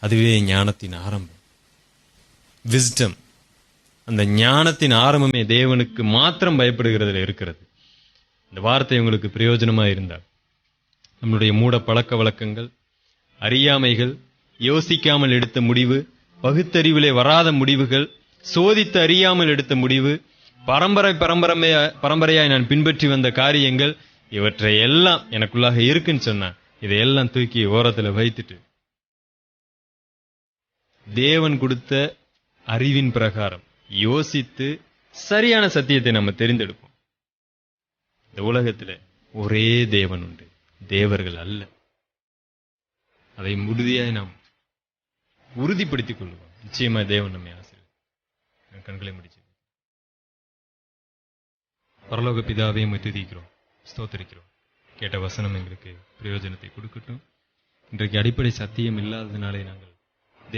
அதுவே ஞானத்தின் ஆரம்பம், விஸ்டம். அந்த ஞானத்தின் ஆரம்பமே தேவனுக்கு மாத்திரம் பயப்படுகிறதுல இருக்கிறது. இந்த வார்த்தை உங்களுக்கு பிரயோஜனமா இருந்தால் நம்முடைய மூட பழக்க வழக்கங்கள், அறியாமைகள், யோசிக்காமல் எடுத்த முடிவு, பகுத்தறிவிலே வராத முடிவுகள், சோதித்து அறியாமல் எடுத்த முடிவு, பரம்பரையாய் நான் பின்பற்றி வந்த காரியங்கள், இவற்றை எல்லாம் எனக்குள்ளாக இருக்குன்னு சொன்னா இதையெல்லாம் தூக்கி ஓரத்துல வைத்துட்டு தேவன் கொடுத்த அறிவின் பிரகாரம் யோசித்து சரியான சத்தியத்தை நம்ம தெரிந்தெடுப்போம். இந்த உலகத்துல ஒரே தேவன் உண்டு, தேவர்கள் அல்ல. அதை உறுதியாய் நாம் உறுதிப்படுத்திக் கொள்வோம். நிச்சயமா தேவன் நம்மை ஆசீர்வதிப்பார். கண்களை முடிச்சு பரலோக பிதாவே உம்மை துதிக்கிறோம், ஸ்தோத்திரிக்கிறோம். கேட்ட வசனம் எங்களுக்கு பிரயோஜனத்தை கொடுக்கட்டும். இன்றைக்கு அடிப்படை சத்தியம் இல்லாததினாலே நாங்கள்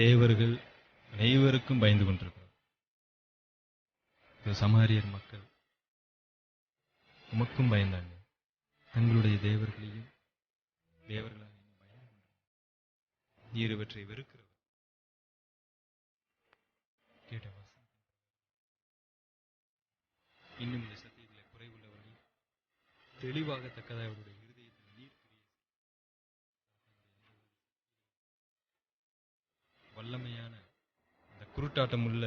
தேவர்கள் அனைவருக்கும் பயந்து கொண்டிருக்கிறோம். சமாரியர் மக்கள் உமக்கும் பயந்தாங்க, தங்களுடைய தேவர்களையும் தேவர்களாக நீர் இவற்றை வெறுக்கிறவர். கேட்ட வசனம் இன்னும் இந்த சத்தியத்திலே குறைவுள்ளவர்கள் தெளிவாகத்தக்கதாக அவருடைய இருதயத்தில் நீர் வல்லமையான அந்த குருட்டாட்டம் உள்ள